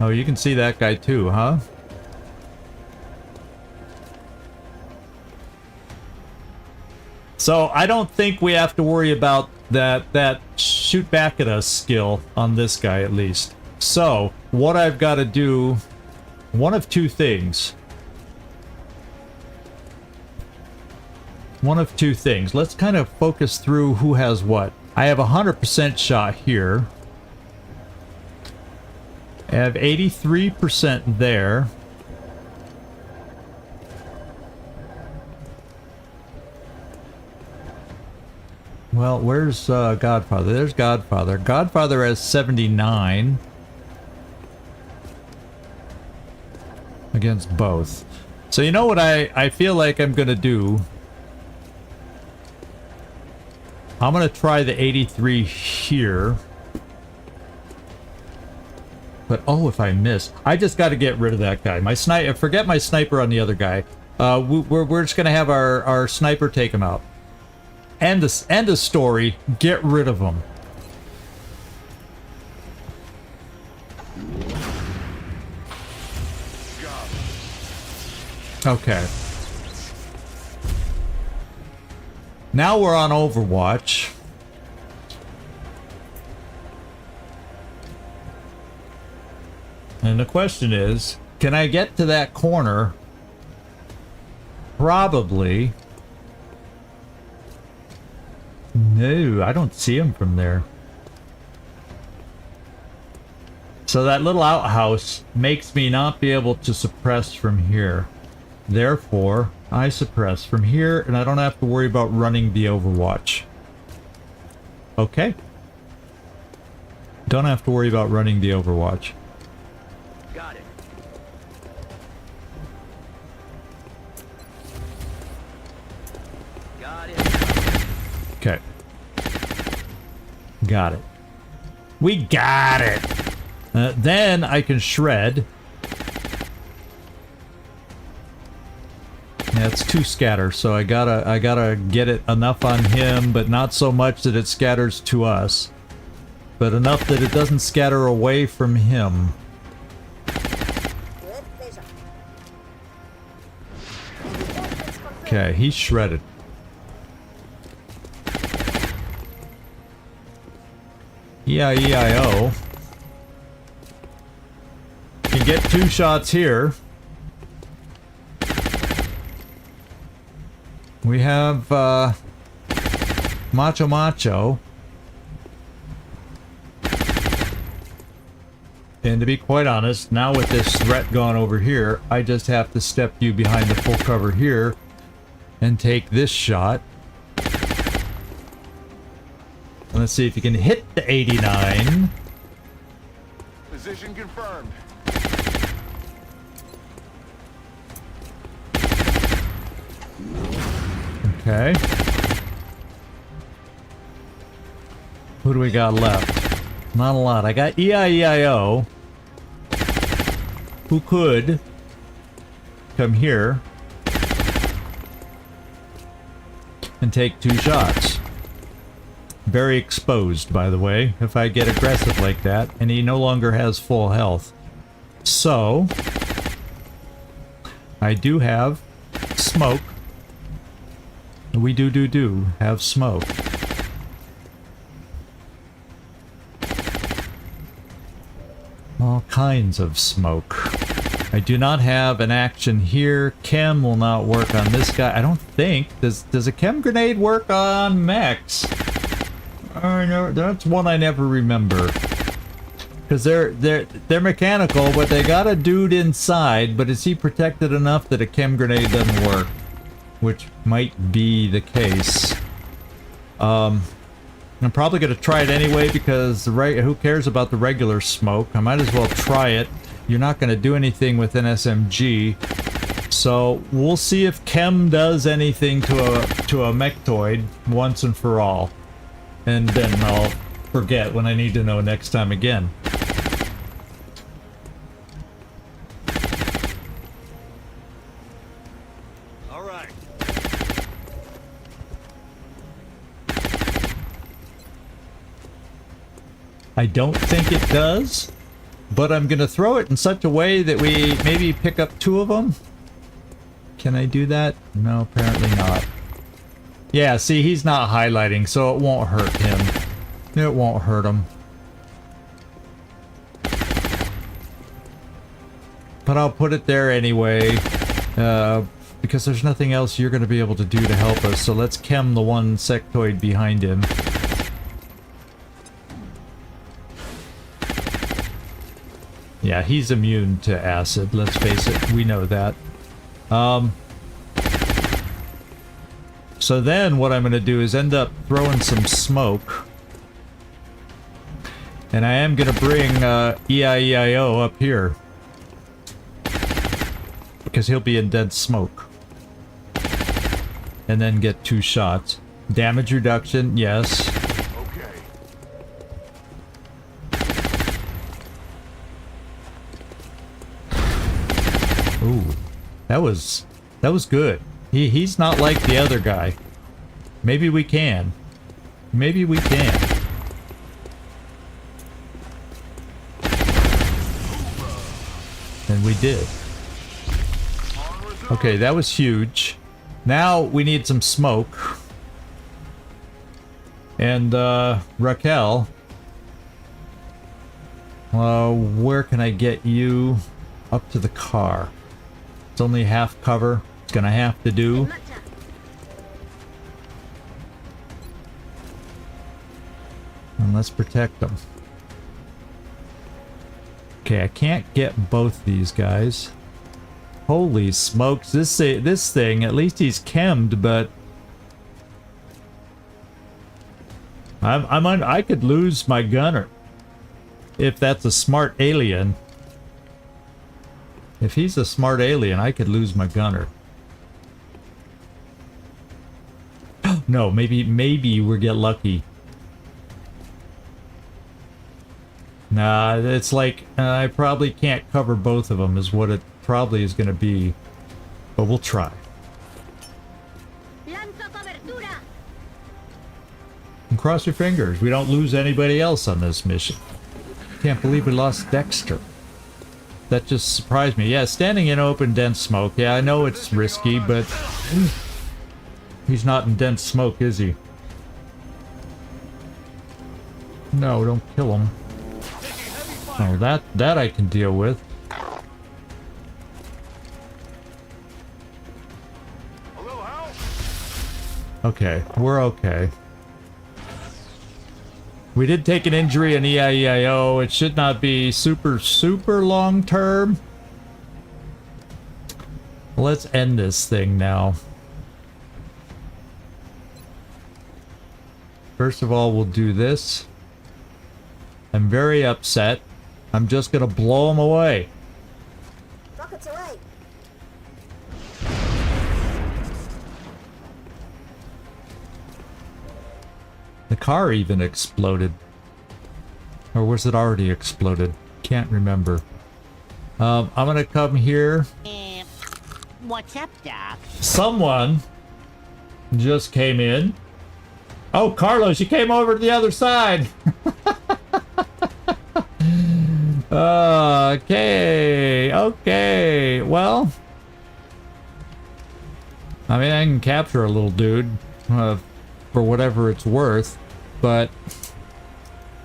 Oh, you can see that guy too, huh? So I don't think we have to worry about that shoot back at us skill on this guy at least. So what I've got to do, one of two things. One of two things. Let's kind of focus through who has what. I have 100% shot here. I have 83% there. Well, where's Godfather? There's Godfather. Godfather has 79 against both. So you know what I feel like I'm going to do? I'm going to try the 83 here. But, oh, if I miss. I just got to get rid of that guy. My sniper, forget my sniper on the other guy. We're just going to have our sniper take him out. End the story. Get rid of him. Okay. Now we're on Overwatch. And the question is, can I get to that corner? Probably. No, I don't see him from there. So that little outhouse makes me not be able to suppress from here. Therefore, I suppress from here, and I don't have to worry about running the Overwatch. Okay. Don't have to worry about running the Overwatch. Got it. Got it. Okay. Got it. We got it! Then I can shred. Yeah, it's 2 scatter, so I gotta get it enough on him, but not so much that it scatters to us. But enough that it doesn't scatter away from him. With pleasure. Okay, he's shredded. EIEIO. Can get 2 shots here. We have Macho Macho. And to be quite honest, now with this threat gone over here, I just have to step you behind the full cover here and take this shot. Let's see if you can hit the 89. Position confirmed. Okay. Who do we got left? Not a lot. I got EIEIO, who could come here and take 2 shots. Very exposed, by the way, if I get aggressive like that, and he no longer has full health. So, I do have smoke. We do have smoke. All kinds of smoke. I do not have an action here. Chem will not work on this guy. I don't think. Does a chem grenade work on mechs? No, that's one I never remember. Because they're mechanical, but they got a dude inside. But is he protected enough that a chem grenade doesn't work? Which might be the case. I'm probably gonna try it anyway because who cares about the regular smoke? I might as well try it. You're not gonna do anything with an SMG, so we'll see if chem does anything to a mechtoid once and for all, and then I'll forget when I need to know next time again. All right. I don't think it does, but I'm gonna throw it in such a way that we maybe pick up 2 of them. Can I do that? No, apparently not. Yeah, see, he's not highlighting, so it won't hurt him. It won't hurt him. But I'll put it there anyway, because there's nothing else you're gonna be able to do to help us, so let's chem the one sectoid behind him. Yeah, he's immune to acid, let's face it, we know that. So then what I'm going to do is end up throwing some smoke. And I am going to bring EIEIO up here. Because he'll be in dead smoke. And then get 2 shots. Damage reduction, yes. Ooh, that was good. He's not like the other guy. Maybe we can. Maybe we can. And we did. Okay, that was huge. Now we need some smoke. And Raquel, where can I get you up to the car? It's only half cover. It's gonna have to do. And let's protect them. Okay, I can't get both these guys. Holy smokes! This thing. At least he's chemmed, but I could lose my gunner if that's a smart alien. If he's a smart alien, I could lose my gunner. No, maybe we'll get lucky. Nah, it's like I probably can't cover both of them is what it probably is going to be. But we'll try. And cross your fingers. We don't lose anybody else on this mission. Can't believe we lost Dexter. That just surprised me. Yeah, standing in open, dense smoke. Yeah, I know it's risky, but he's not in dense smoke, is he? No, don't kill him. Oh, that I can deal with. Okay, we're okay. We did take an injury in EIEIO. It should not be super long term. Let's end this thing now. First of all, we'll do this. I'm very upset. I'm just gonna blow him away. Rockets away. The car even exploded. Or was it already exploded? Can't remember. I'm gonna come here. What's up, Doc? Someone just came in. Oh, Carlos, you came over to the other side. Okay. Well, I mean, I can capture a little dude for whatever it's worth, but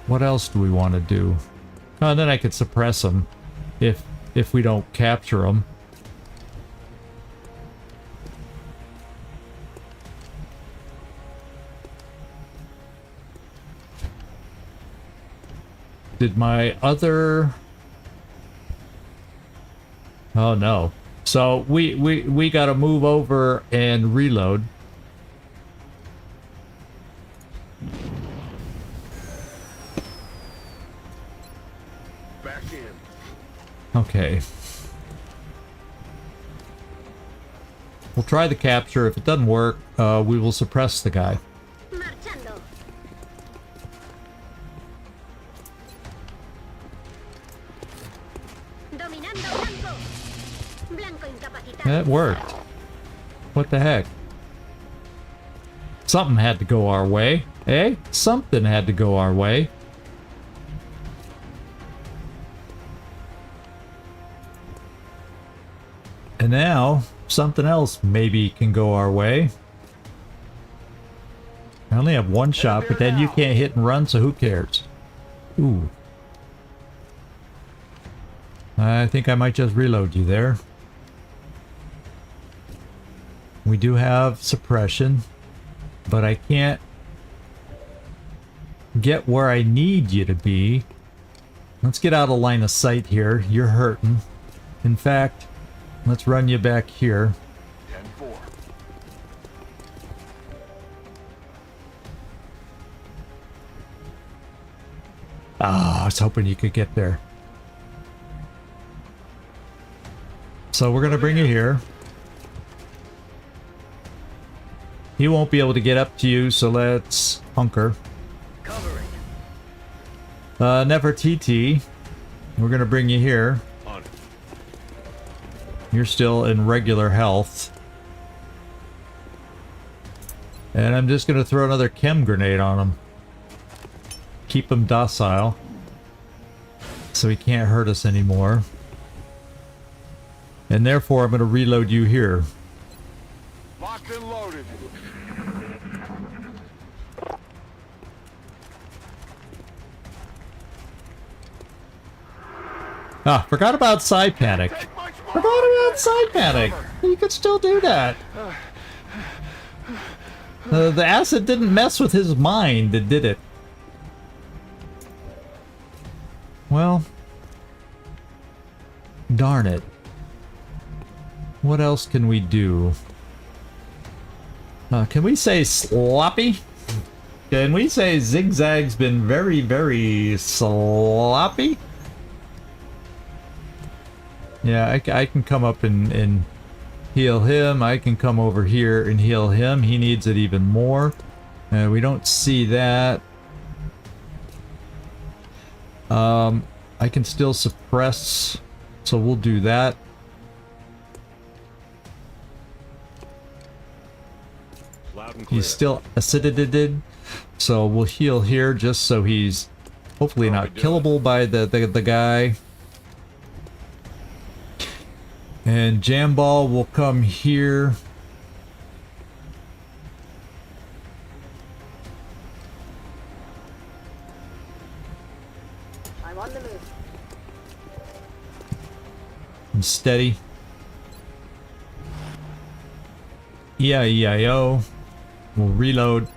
what else do we want to do? Oh, and then I could suppress him if we don't capture him. Did my other... Oh no. So we gotta move over and reload. Back in. Okay. We'll try the capture. If it doesn't work, we will suppress the guy. Marchando. Dominando blanco. Blanco incapacitado. That worked. What the heck? Something had to go our way. Eh? Something had to go our way. And now, something else maybe can go our way. I only have one shot, but then you can't hit and run, so who cares? Ooh. I think I might just reload you there. We do have suppression, but I can't get where I need you to be. Let's get out of line of sight here. You're hurting. In fact, let's run you back here. 10-4. Ah, I was hoping you could get there. So we're gonna bring you here. He won't be able to get up to you, so let's hunker. Covering. Nefertiti, we're gonna bring you here. On it. You're still in regular health. And I'm just gonna throw another chem grenade on him. Keep him docile, so he can't hurt us anymore. And therefore, I'm gonna reload you here. Locked and loaded. Ah, forgot about side panic. Take much more. Forgot about side panic. You could still do that. The acid didn't mess with his mind, did it? Well, darn it. What else can we do? Can we say sloppy? Can we say Zigzag's been very, very sloppy? Yeah, I can come up and heal him. I can come over here and heal him. He needs it even more. We don't see that. I can still suppress, so we'll do that. Loud and clear. He's still acidated, so we'll heal here just so he's hopefully not killable by the guy. And Jamball will come here. I'm on the move. And steady. E-I-E-I-O. We'll reload.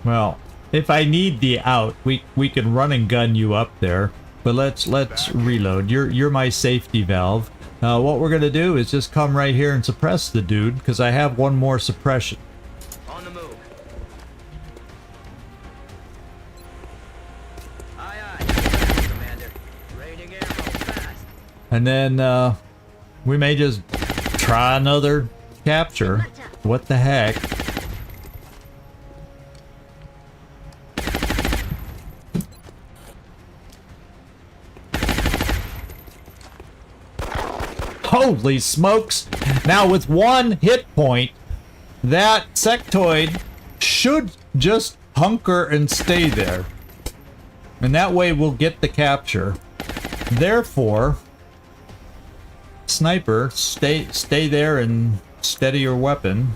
Well, if I need the out, we can run and gun you up there. But let's reload. You're my safety valve. What we're gonna do is just come right here and suppress the dude, because I have one more suppression. On the move. Aye, aye. Commander. Raining ammo fast. And then we may just try another capture. What the heck? Holy smokes! Now with one hit point, that sectoid should just hunker and stay there. And that way we'll get the capture. Therefore, sniper, stay there and steady your weapon.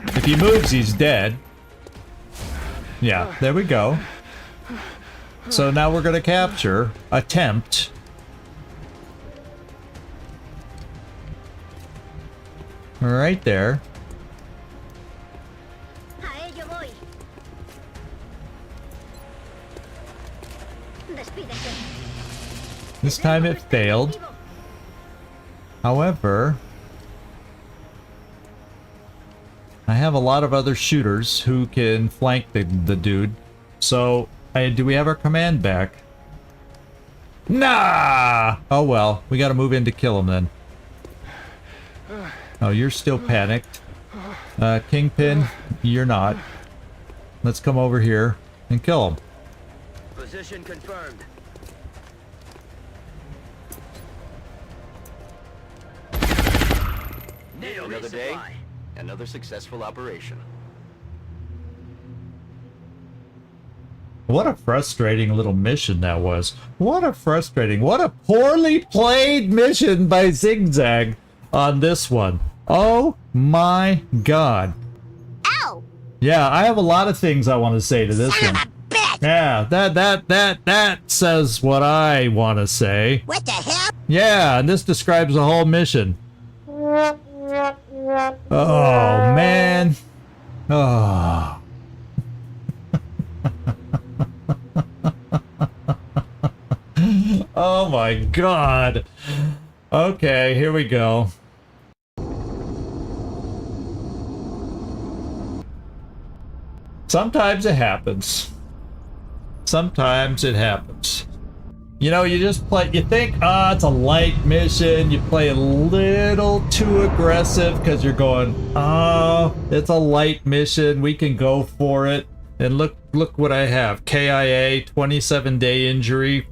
If he moves, he's dead. Yeah, there we go. So now we're gonna capture, attempt. Right there. A ello voy. Despídete. This time it failed. However, I have a lot of other shooters who can flank the dude. So, do we have our command back? Nah! Oh well, we gotta move in to kill him then. Oh, you're still panicked. Kingpin, you're not. Let's come over here and kill him. Position confirmed. Another day, another successful operation. What a frustrating little mission that was. What a poorly played mission by Zigzag on this one. Oh my god. Ow! Yeah, I have a lot of things I want to say to this Son one. of a bitch! Yeah, that says what I want to say. What the hell? Yeah, and this describes the whole mission. Oh, man. Oh. Oh my god. Okay, here we go. Sometimes it happens. Sometimes it happens. You know, you just play, you think, it's a light mission. You play a little too aggressive because you're going, it's a light mission. We can go for it. And look what I have. KIA, 27-day injury.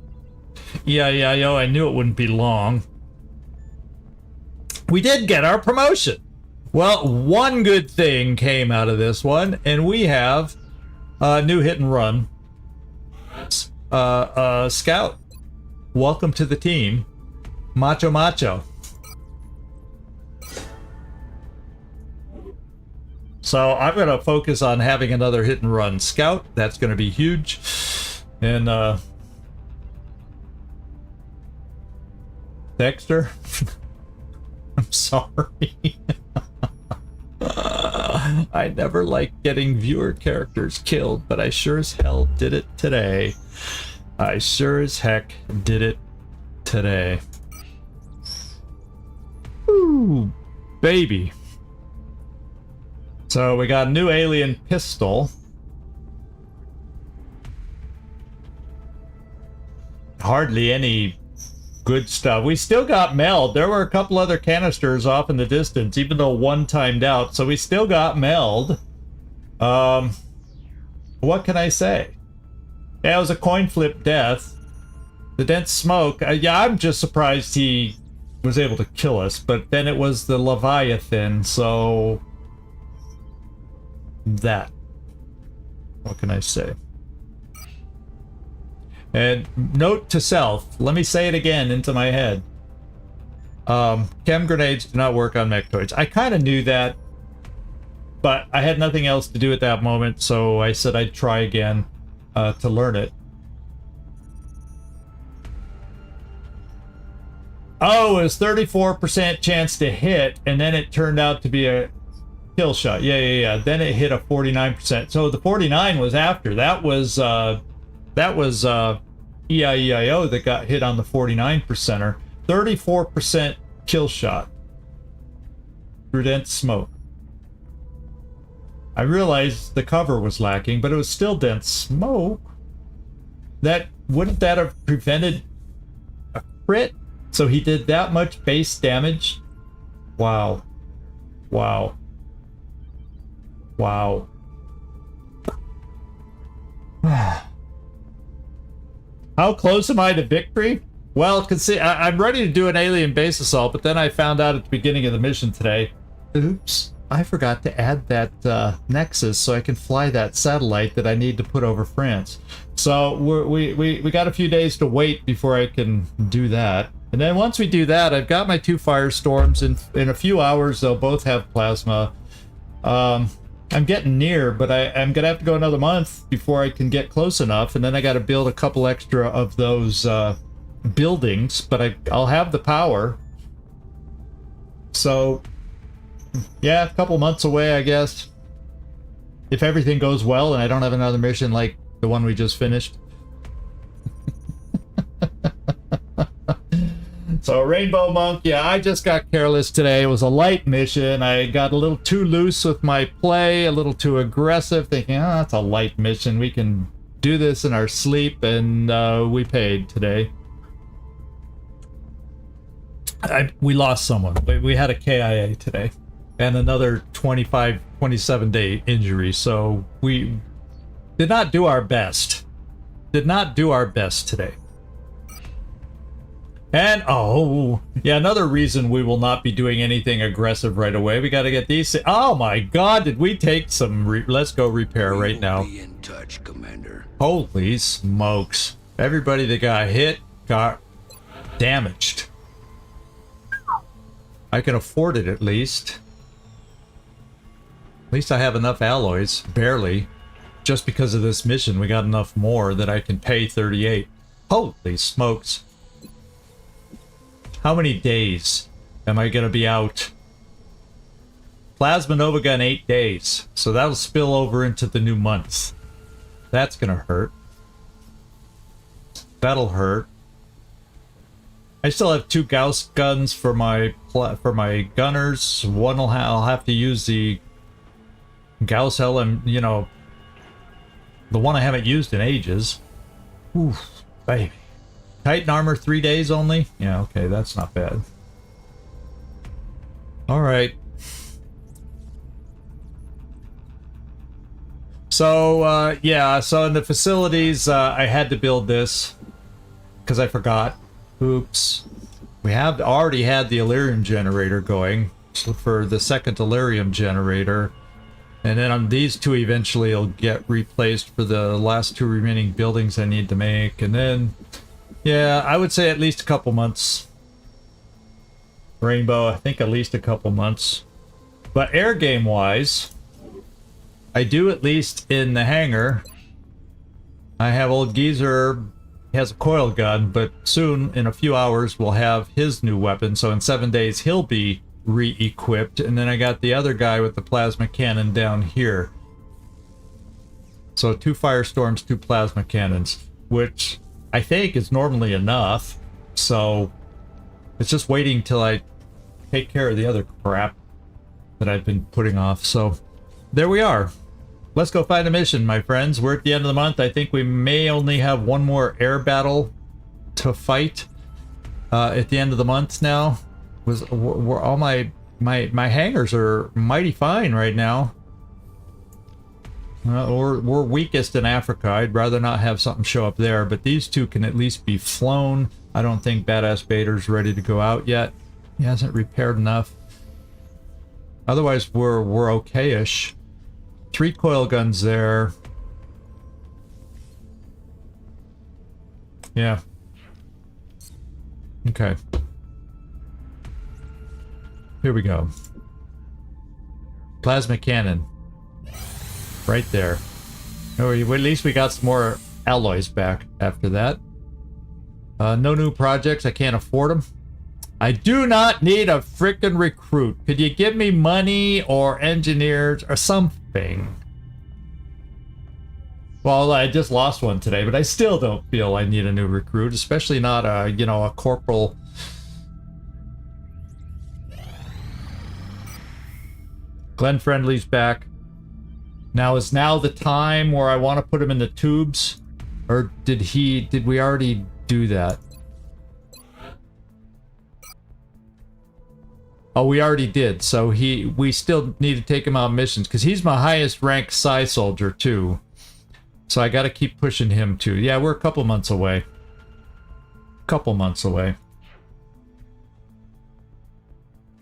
EIEIO, I knew it wouldn't be long. We did get our promotion. Well, one good thing came out of this one, and we have a new hit and run. Scout. Welcome to the team. Macho Macho. So I'm going to focus on having another hit and run Scout. That's going to be huge. And, Dexter, I'm sorry. I never liked getting viewer characters killed, but I sure as hell did it today. I sure as heck did it today. Ooh, baby. So we got a new alien pistol. Hardly any good stuff. We still got meld. There were a couple other canisters off in the distance, even though one timed out. So we still got meld. What can I say? Yeah, it was a coin flip death. The dense smoke. Yeah, I'm just surprised he was able to kill us. But then it was the Leviathan, so that. What can I say? And note to self, let me say it again into my head. Chem grenades do not work on mechtoids. I kind of knew that, but I had nothing else to do at that moment, so I said I'd try again to learn it. Oh, it was 34% chance to hit, and then it turned out to be a kill shot. Yeah. Then it hit a 49%. So the 49 was after. That was EIEIO that got hit on the 49%er. 34% kill shot through dense smoke. I realized the cover was lacking, but it was still dense smoke. Wouldn't that have prevented a crit? So he did that much base damage? Wow. How close am I to victory? Well, I'm ready to do an alien base assault, but then I found out at the beginning of the mission today, oops, I forgot to add that nexus so I can fly that satellite that I need to put over France. So we got a few days to wait before I can do that. And then once we do that, I've got my 2 firestorms. In a few hours, they'll both have plasma. I'm getting near, but I'm gonna have to go another month before I can get close enough, and then I got to build a couple extra of those buildings. But I'll have the power. So, yeah, a couple months away, I guess. If everything goes well and I don't have another mission like the one we just finished. So Rainbow Monk, yeah, I just got careless today. It was a light mission. I got a little too loose with my play, a little too aggressive, thinking, oh, that's a light mission. We can do this in our sleep, and we paid today. We lost someone. We had a KIA today, and another 27 day injury, so we did not do our best. Did not do our best today. And, oh, yeah, another reason we will not be doing anything aggressive right away. We got to get these. Oh my God, did we take some? Let's go repair right now. Be in touch, Commander. Holy smokes! Everybody that got hit got damaged. I can afford it at least. At least I have enough alloys, barely. Just because of this mission, we got enough more that I can pay 38. Holy smokes. How many days am I going to be out? Plasma Nova Gun 8 days. So that'll spill over into the new month. That's going to hurt. That'll hurt. I still have 2 Gauss guns for my gunners. One I'll have to use the Gauss LM, you know, the one I haven't used in ages. Oof, baby. Titan armor 3 days only? Yeah, okay, that's not bad. Alright. So, yeah, so in the facilities, I had to build this. Because I forgot. Oops. We have already had the Illyrium generator going. So for the second Illyrium generator. And then on these 2 eventually will get replaced for the last 2 remaining buildings I need to make. And then... yeah, I would say at least a couple months. Rainbow, I think at least a couple months. But air game wise, I do at least in the hangar. I have old Geezer, he has a coil gun, but soon, in a few hours, we'll have his new weapon. So in 7 days, he'll be re-equipped. And then I got the other guy with the plasma cannon down here. So 2 firestorms, 2 plasma cannons, which... I think is normally enough, so it's just waiting till I take care of the other crap that I've been putting off. So there we are. Let's go find a mission, my friends. We're at the end of the month. I think we may only have 1 more air battle to fight at the end of the month now. We're all my hangars are mighty fine right now. We're weakest in Africa. I'd rather not have something show up there, but these 2 can at least be flown. I don't think Badass Bader's ready to go out yet. He hasn't repaired enough. Otherwise, we're okay-ish. 3 coil guns there. Yeah. Okay. Here we go. Plasma cannon. Right there. Oh, at least we got some more alloys back after that. No new projects. I can't afford them. I do not need a frickin' recruit. Could you give me money or engineers or something? Well, I just lost one today, but I still don't feel I need a new recruit, especially not a, you know, a corporal. Glenn Friendly's back. Now, is now the time where I want to put him in the tubes? Or did we already do that? Oh, we already did. So we still need to take him on missions because he's my highest ranked Psi soldier too. So I got to keep pushing him too. Yeah, we're a couple months away. Couple months away.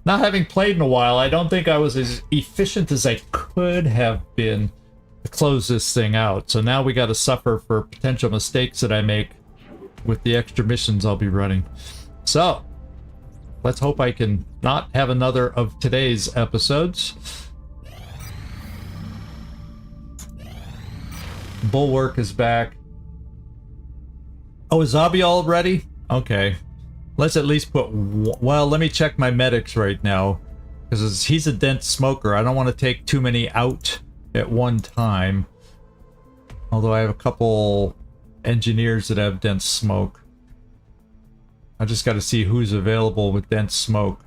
Not having played in a while, I don't think I was as efficient as I could have been to close this thing out. So now we got to suffer for potential mistakes that I make with the extra missions I'll be running. So, let's hope I can not have another of today's episodes. Bulwark is back. Oh, is Zabi already? Okay. Let's at least put... well, let me check my medics right now. Because he's a dense smoker. I don't want to take too many out at one time. Although I have a couple engineers that have dense smoke. I just got to see who's available with dense smoke.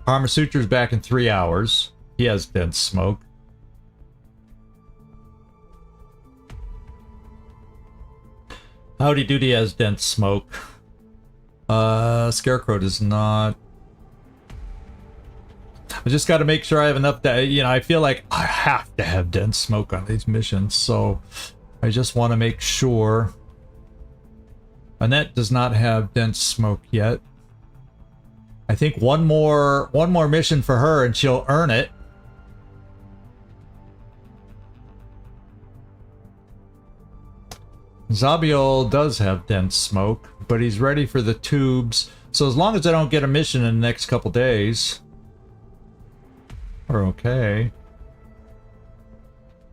Karma Suture's back in 3 hours. He has dense smoke. Howdy Doody has dense smoke. Scarecrow does not. I just got to make sure I have enough to, you know, I feel like I have to have dense smoke on these missions, so I just want to make sure. Annette does not have dense smoke yet. I think one more mission for her and she'll earn it. Zabiol does have dense smoke, but he's ready for the tubes. So as long as I don't get a mission in the next couple days, we're okay.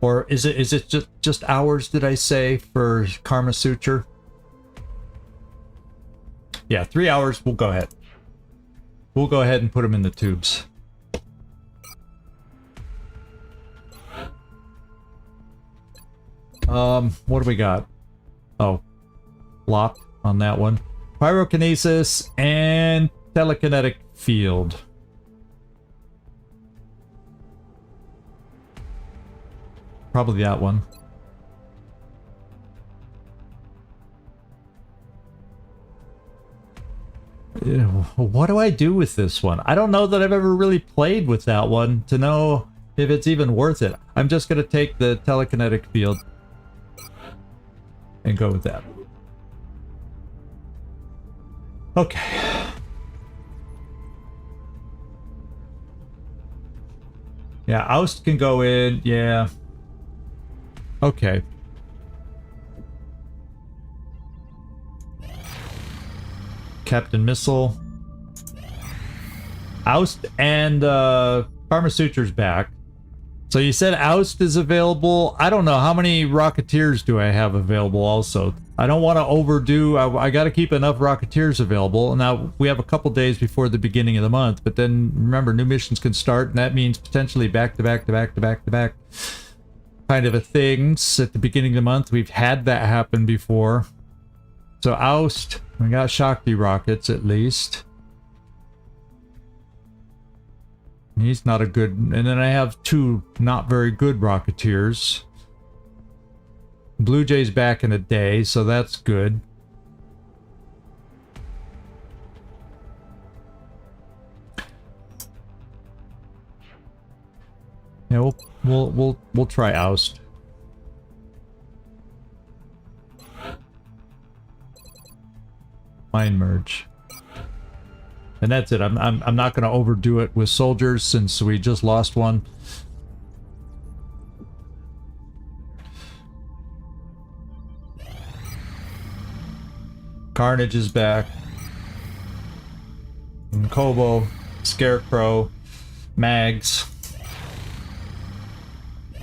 Or is it just hours, did I say, for Karma Suture? Yeah, 3 hours, we'll go ahead. We'll go ahead and put him in the tubes. What do we got? Oh, locked on that one. Pyrokinesis and telekinetic field. Probably that one. What do I do with this one? I don't know that I've ever really played with that one to know if it's even worth it. I'm just going to take the telekinetic field and go with that. Okay. Yeah, Oust can go in. Yeah. Okay. Captain Missile. Oust and Karma Suture's back. So you said Oust is available. I don't know. How many Rocketeers do I have available also? I don't want to overdo. I got to keep enough Rocketeers available. Now, we have a couple days before the beginning of the month, but then remember, new missions can start, and that means potentially back to back to back to back to back kind of a things at the beginning of the month. We've had that happen before. So Oust, we got Shakti rockets at least. He's not a good, and then I have two not very good Rocketeers. Blue Jay's back in a day, so that's good. Yeah, we'll try Oust. Mind merge. And that's it. I'm not going to overdo it with soldiers since we just lost one. Carnage is back. And Kobo, Scarecrow, Mags.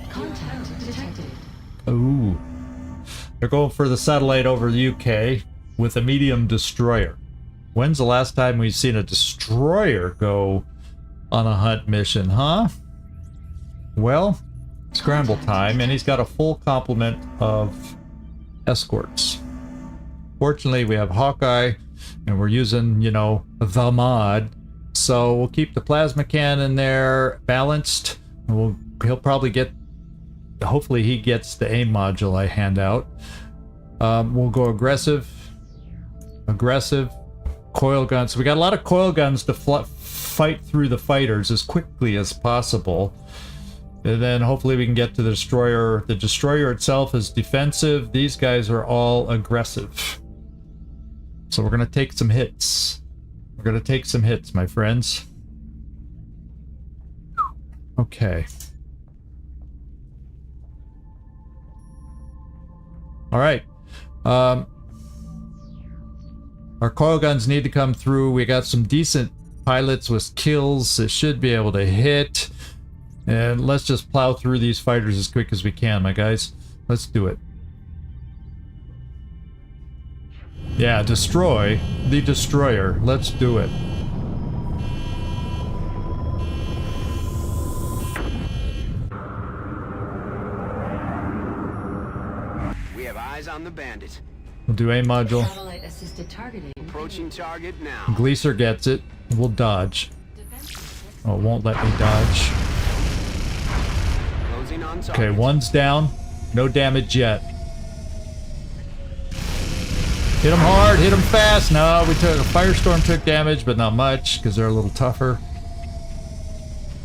Contact detected. Ooh. They're going for the satellite over the UK with a medium destroyer. When's the last time we've seen a destroyer go on a hunt mission, huh? Well, scramble time, and he's got a full complement of escorts. Fortunately, we have Hawkeye, and we're using, you know, the mod. So we'll keep the plasma cannon there balanced. And he'll probably get, hopefully he gets the aim module I hand out. We'll go aggressive, coil guns. So we got a lot of coil guns to fight through the fighters as quickly as possible. And then hopefully we can get to the destroyer. The destroyer itself is defensive. These guys are all aggressive. So we're going to take some hits. We're going to take some hits, my friends. Okay. All right. Our coil guns need to come through. We got some decent pilots with kills that should be able to hit. And let's just plow through these fighters as quick as we can, my guys. Let's do it. Yeah, destroy the destroyer. Let's do it. We have eyes on the bandit. We'll do aim module. Satellite assisted targeting. Approaching target now. Gleaser gets it. We'll dodge. Oh, it won't let me dodge. Closing on target. Okay, one's down. No damage yet. Hit him hard, hit him fast. No, we took a firestorm, took damage, but not much because they're a little tougher.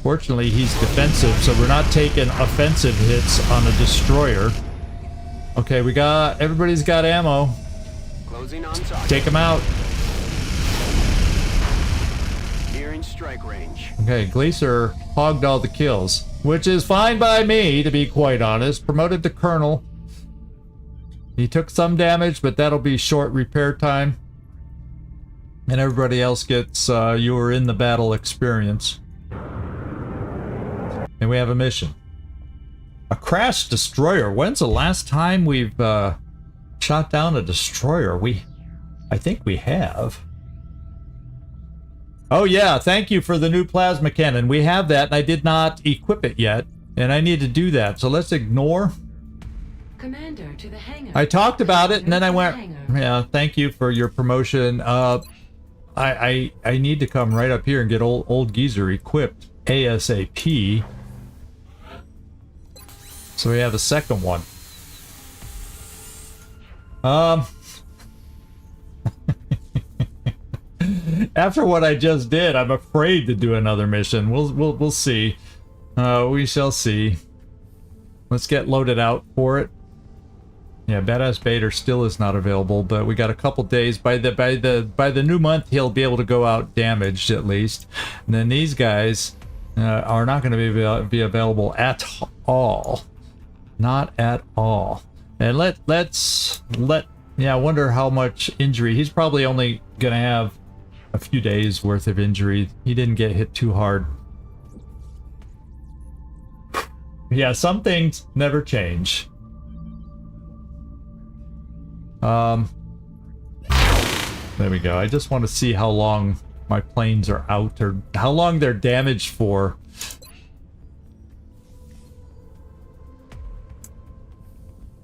Fortunately, he's defensive, so we're not taking offensive hits on a destroyer. Okay, everybody's got ammo. Closing on target. Take him out. Nearing strike range. Okay, Gleaser hogged all the kills, which is fine by me, to be quite honest. Promoted to Colonel. He took some damage, but that'll be short repair time. And everybody else gets you were in the battle experience. And we have a mission. A crashed destroyer. When's the last time we've shot down a destroyer? I think we have. Oh yeah, thank you for the new plasma cannon. We have that, and I did not equip it yet. And I need to do that, so let's ignore. Commander to the hangar. I talked about it, and then I Commander went, to the hangar. yeah, thank you for your promotion. I need to come right up here and get old geezer equipped ASAP. So we have a second one. After what I just did, I'm afraid to do another mission. We'll see. We shall see. Let's get loaded out for it. Yeah, Badass Bader still is not available, but we got a couple days. By the new month, he'll be able to go out damaged at least. And then these guys are not going to be available at all. Not at all. And yeah, I wonder how much injury. He's probably only going to have a few days worth of injury. He didn't get hit too hard. Yeah, some things never change. There we go. I just want to see how long my planes are out, or how long they're damaged for.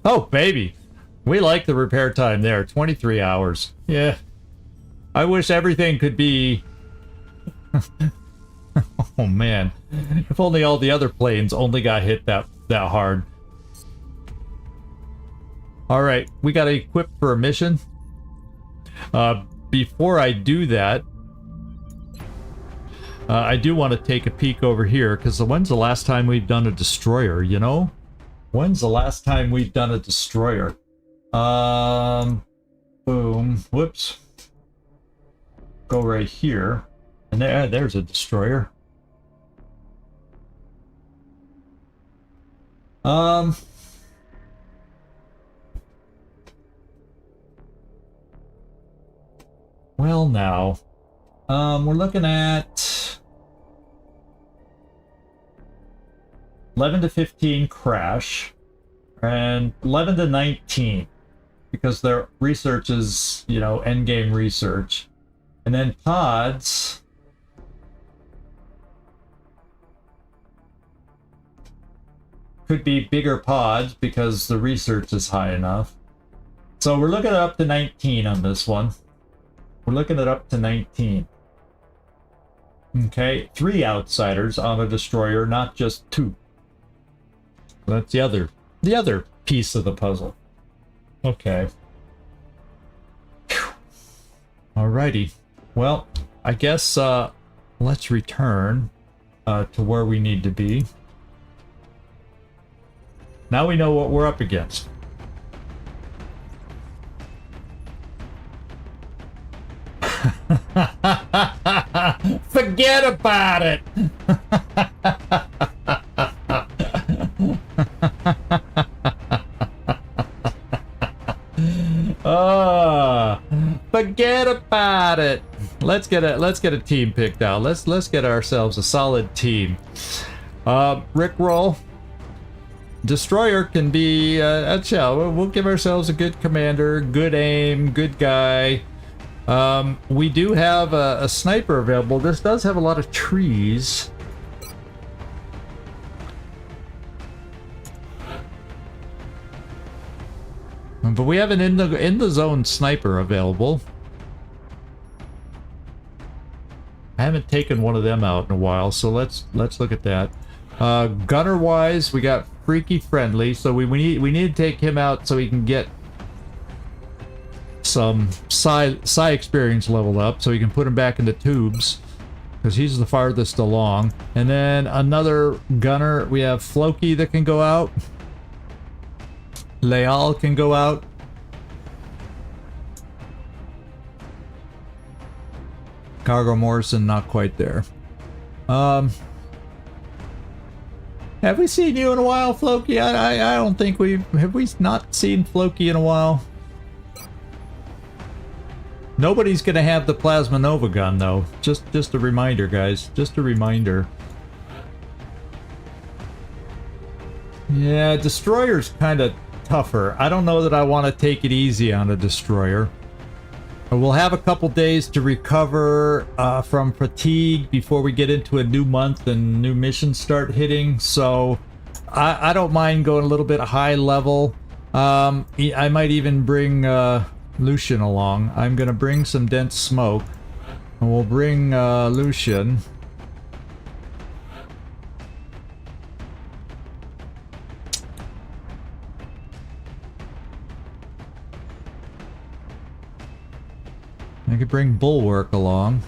Oh, baby. We like the repair time there. 23 hours. Yeah. I wish everything could be... Oh, man. If only all the other planes only got hit that hard. Alright, we got to equip for a mission. Before I do that, I do want to take a peek over here, because when's the last time we've done a destroyer, you know? When's the last time we've done a destroyer? Boom. Whoops. Go right here. And there's a destroyer. Well, now, we're looking at 11 to 15 crash, and 11 to 19, because their research is, you know, endgame research. And then pods, could be bigger pods because the research is high enough. So we're looking at up to 19 on this one. We're looking at up to 19. Okay, 3 outsiders on a destroyer, not just 2. That's the other piece of the puzzle. Okay. Whew. Alrighty. Well, I guess let's return to where we need to be. Now we know what we're up against. Forget about it. Forget about it. Let's get a team picked out. Let's get ourselves a solid team. Rickroll. Destroyer can be we'll give ourselves a good commander, good aim, good guy. We do have a sniper available. This does have a lot of trees. But we have an in the zone sniper available. I haven't taken one of them out in a while, so let's look at that. Gunner wise, we got Freaky Friendly, so we need to take him out so he can get some psi experience leveled up, so we can put him back into tubes, because he's the farthest along. And then another gunner, we have Floki that can go out. Leal can go out. Cargo Morrison, not quite there. Have we seen you in a while, Floki? I don't think have we not seen Floki in a while? Nobody's gonna have the Plasma Nova gun though. Just a reminder, guys. Just a reminder. Yeah, Destroyer's kind of tougher. I don't know that I want to take it easy on a Destroyer. We'll have a couple days to recover from fatigue before we get into a new month and new missions start hitting. So I don't mind going a little bit high level. I might even bring Lucian along. I'm going to bring some dense smoke. And we'll bring Lucian. I could bring Bulwark along.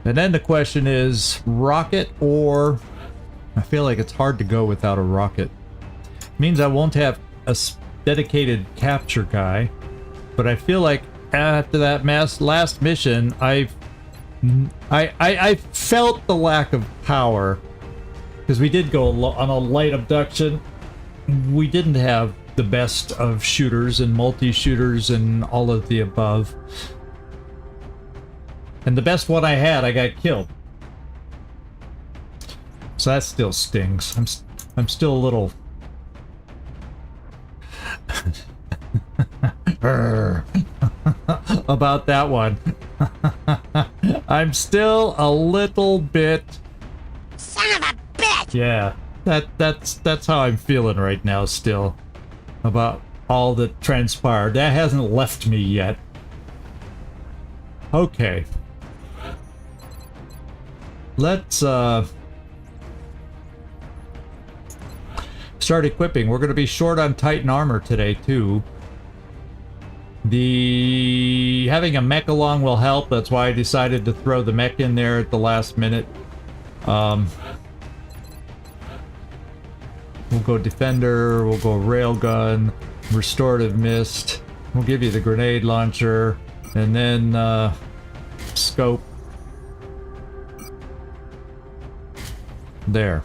And then the question is, rocket or... I feel like it's hard to go without a rocket. Means I won't have a dedicated capture guy. But I feel like after that last mission, I felt the lack of power. Because we did go on a light abduction. We didn't have the best of shooters and multi-shooters and all of the above. And the best one I had, I got killed. So that still stings. I'm still a little... about that one. I'm still a little bit... Son of a bitch! Yeah. That's how I'm feeling right now still. About all that transpired. That hasn't left me yet. Okay. Let's start equipping. We're going to be short on Titan armor today too. Having a mech along will help. That's why I decided to throw the mech in there at the last minute. We'll go Defender, we'll go Railgun, Restorative Mist, we'll give you the Grenade Launcher, and then Scope. There.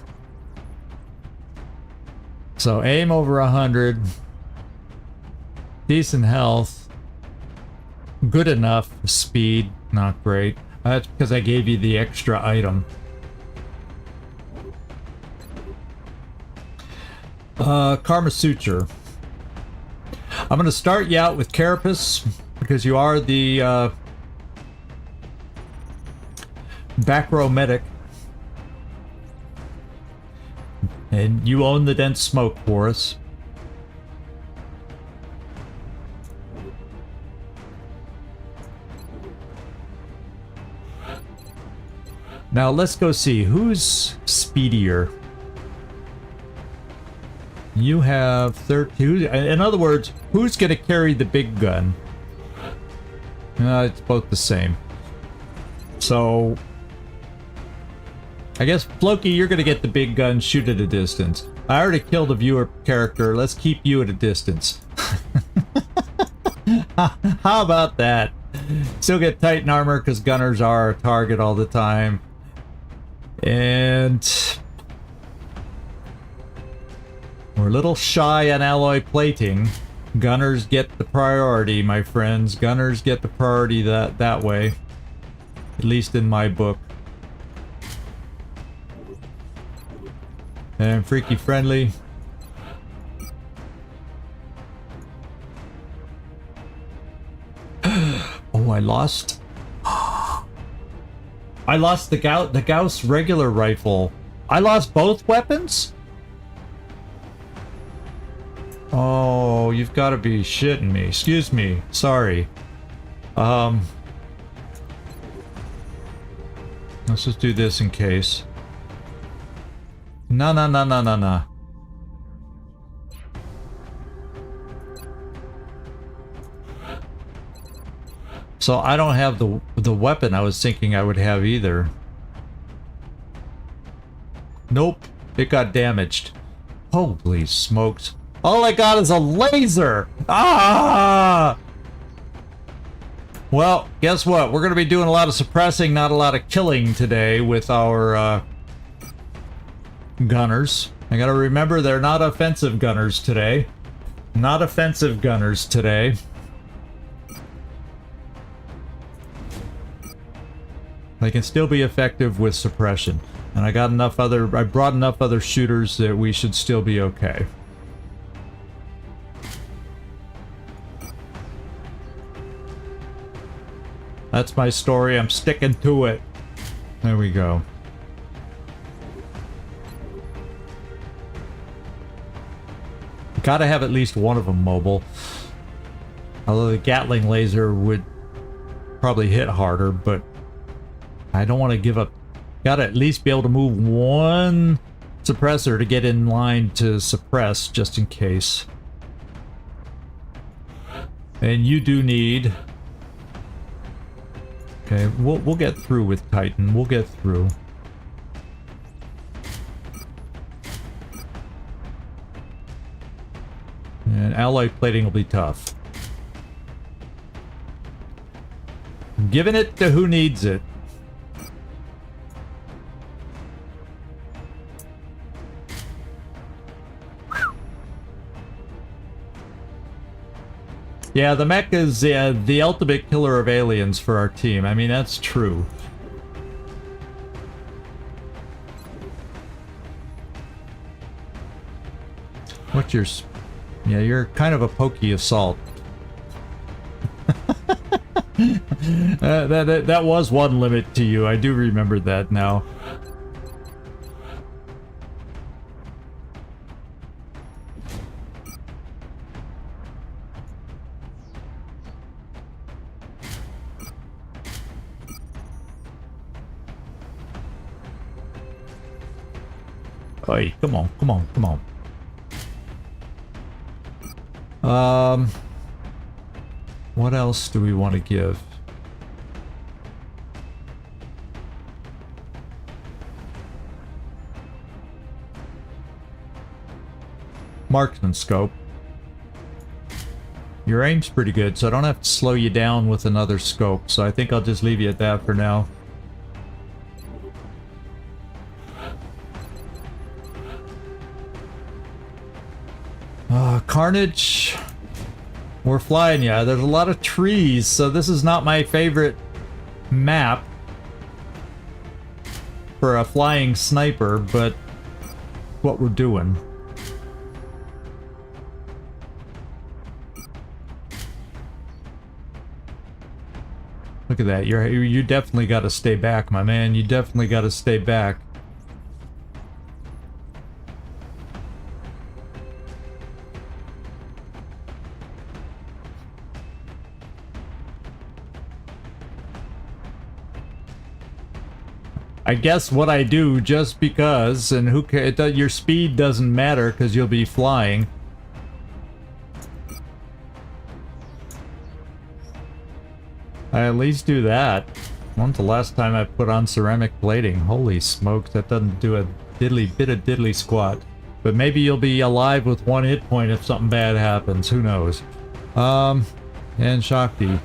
So aim over 100, decent health, good enough speed, not great. That's because I gave you the extra item. Karma Suture. I'm going to start you out with Carapace because you are the back row medic. And you own the dense smoke for us. Now let's go see who's speedier. You have 13. In other words, who's going to carry the big gun? It's both the same. So, I guess, Floki, you're going to get the big gun, shoot at a distance. I already killed a viewer character. Let's keep you at a distance. How about that? Still get Titan armor because gunners are a target all the time. And... we're a little shy on alloy plating. Gunners get the priority, my friends. Gunners get the priority that way. At least in my book. And Freaky Friendly. Oh, I lost... I lost the Gauss regular rifle I lost both weapons? Oh, you've got to be shitting me. Excuse me. Sorry. Let's just do this in case. No. So I don't have the weapon I was thinking I would have either. Nope, it got damaged. Holy smokes. All I got is a laser! Ah! Well, guess what? We're going to be doing a lot of suppressing, not a lot of killing today with our gunners. I got to remember they're not offensive gunners today. Not offensive gunners today. They can still be effective with suppression. And I brought enough other shooters that we should still be okay. That's my story. I'm sticking to it. There we go. Gotta have at least one of them mobile. Although the Gatling laser would probably hit harder, but I don't want to give up. Gotta at least be able to move one suppressor to get in line to suppress, just in case. And you do need... Okay, we'll get through with Titan. We'll get through. And alloy plating will be tough. I'm giving it to who needs it. Yeah, the mech is the ultimate killer of aliens for our team. I mean, that's true. What's your... Yeah, you're kind of a pokey assault. That was one limit to you. I do remember that now. Hey, come on. What else do we want to give? Marksman scope. Your aim's pretty good, so I don't have to slow you down with another scope, so I think I'll just leave you at that for now. Carnage, we're flying, yeah. There's a lot of trees, so this is not my favorite map for a flying sniper, but what we're doing. Look at that. You definitely got to stay back, my man. You definitely got to stay back. I guess what I do just because, and who cares, your speed doesn't matter because you'll be flying. I at least do that. When's the last time I put on ceramic plating? Holy smokes, that doesn't do a diddly bit of diddly squat. But maybe you'll be alive with one hit point if something bad happens, who knows. And Shakti.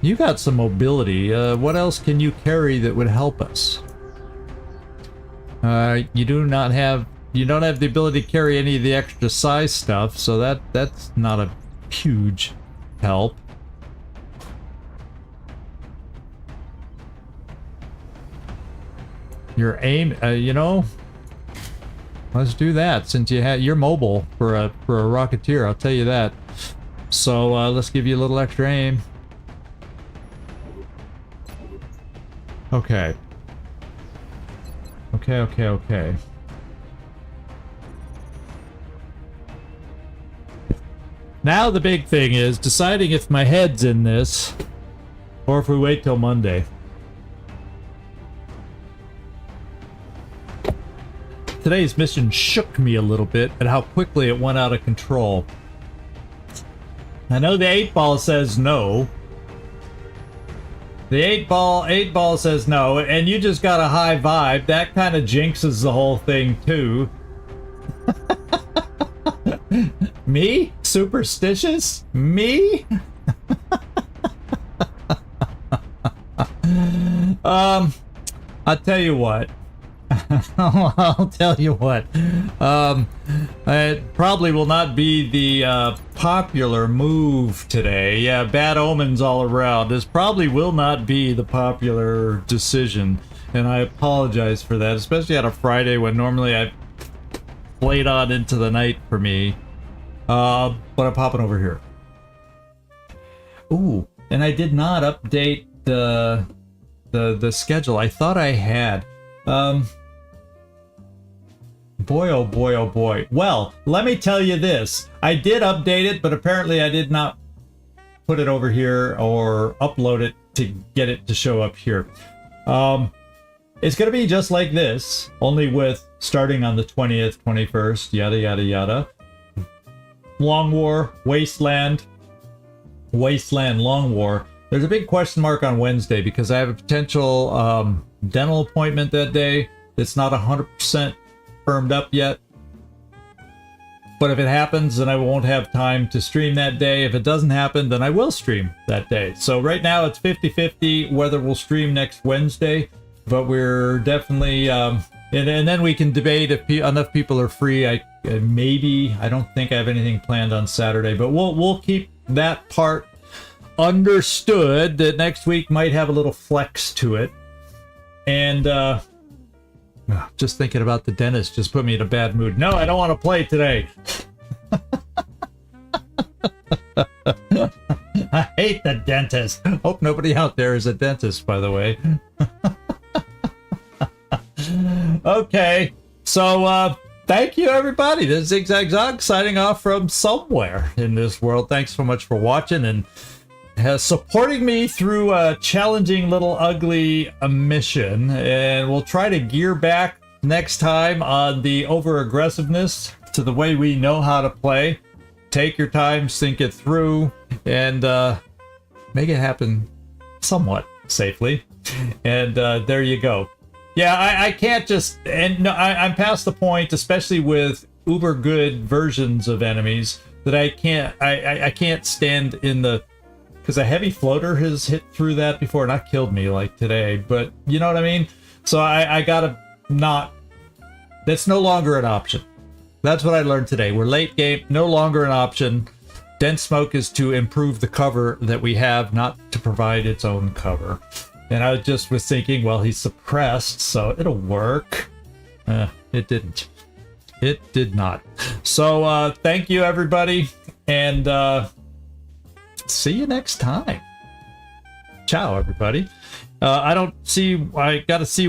You got some mobility. What else can you carry that would help us? You don't have the ability to carry any of the extra size stuff, so that's not a huge help. Your aim, let's do that since you're mobile for a Rocketeer. I'll tell you that. So let's give you a little extra aim. Okay. Okay. Now the big thing is deciding if my head's in this or if we wait till Monday. Today's mission shook me a little bit at how quickly it went out of control. I know the 8-ball says no. The 8-ball says no, and you just got a high vibe. That kind of jinxes the whole thing too. Me? Superstitious? Me? I'll tell you what. I'll tell you what. It probably will not be the popular move today. Yeah, bad omens all around. This probably will not be the popular decision, and I apologize for that, especially on a Friday when normally I played on into the night for me. But I'm popping over here. Ooh, and I did not update the schedule. I thought I had. Boy, oh boy, oh boy. Well, let me tell you this. I did update it, but apparently I did not put it over here or upload it to get it to show up here. It's going to be just like this, only with starting on the 20th, 21st, yada, yada, yada. Long War, Wasteland, Long War. There's a big question mark on Wednesday because I have a potential dental appointment that day. It's not 100% firmed up yet. But if it happens, then I won't have time to stream that day. If it doesn't happen, then I will stream that day. So right now it's 50-50 whether we'll stream next Wednesday. But we're definitely... and then we can debate if enough people are free. I don't think I have anything planned on Saturday. But we'll keep that part understood that next week might have a little flex to it. And... just thinking about the dentist just put me in a bad mood. No, I don't want to play today. I hate the dentist. Hope nobody out there is a dentist, by the way. Okay, so thank you everybody. This is Zigzag Zog signing off from somewhere in this world. Thanks so much for watching and supporting me through a challenging little ugly mission, and we'll try to gear back next time on the over aggressiveness to the way we know how to play. Take your time, think it through, and make it happen somewhat safely. And there you go. Yeah, I can't just, and no, I'm past the point, especially with uber good versions of enemies, that I can't stand in the, because a heavy floater has hit through that before, not killed me like today, but you know what I mean? So I gotta not, that's no longer an option. That's what I learned today. We're late game, no longer an option. Dense smoke is to improve the cover that we have, not to provide its own cover. And I just was thinking, well, he's suppressed, so it'll work. It didn't. It did not. So thank you, everybody, and see you next time. Ciao, everybody. I gotta see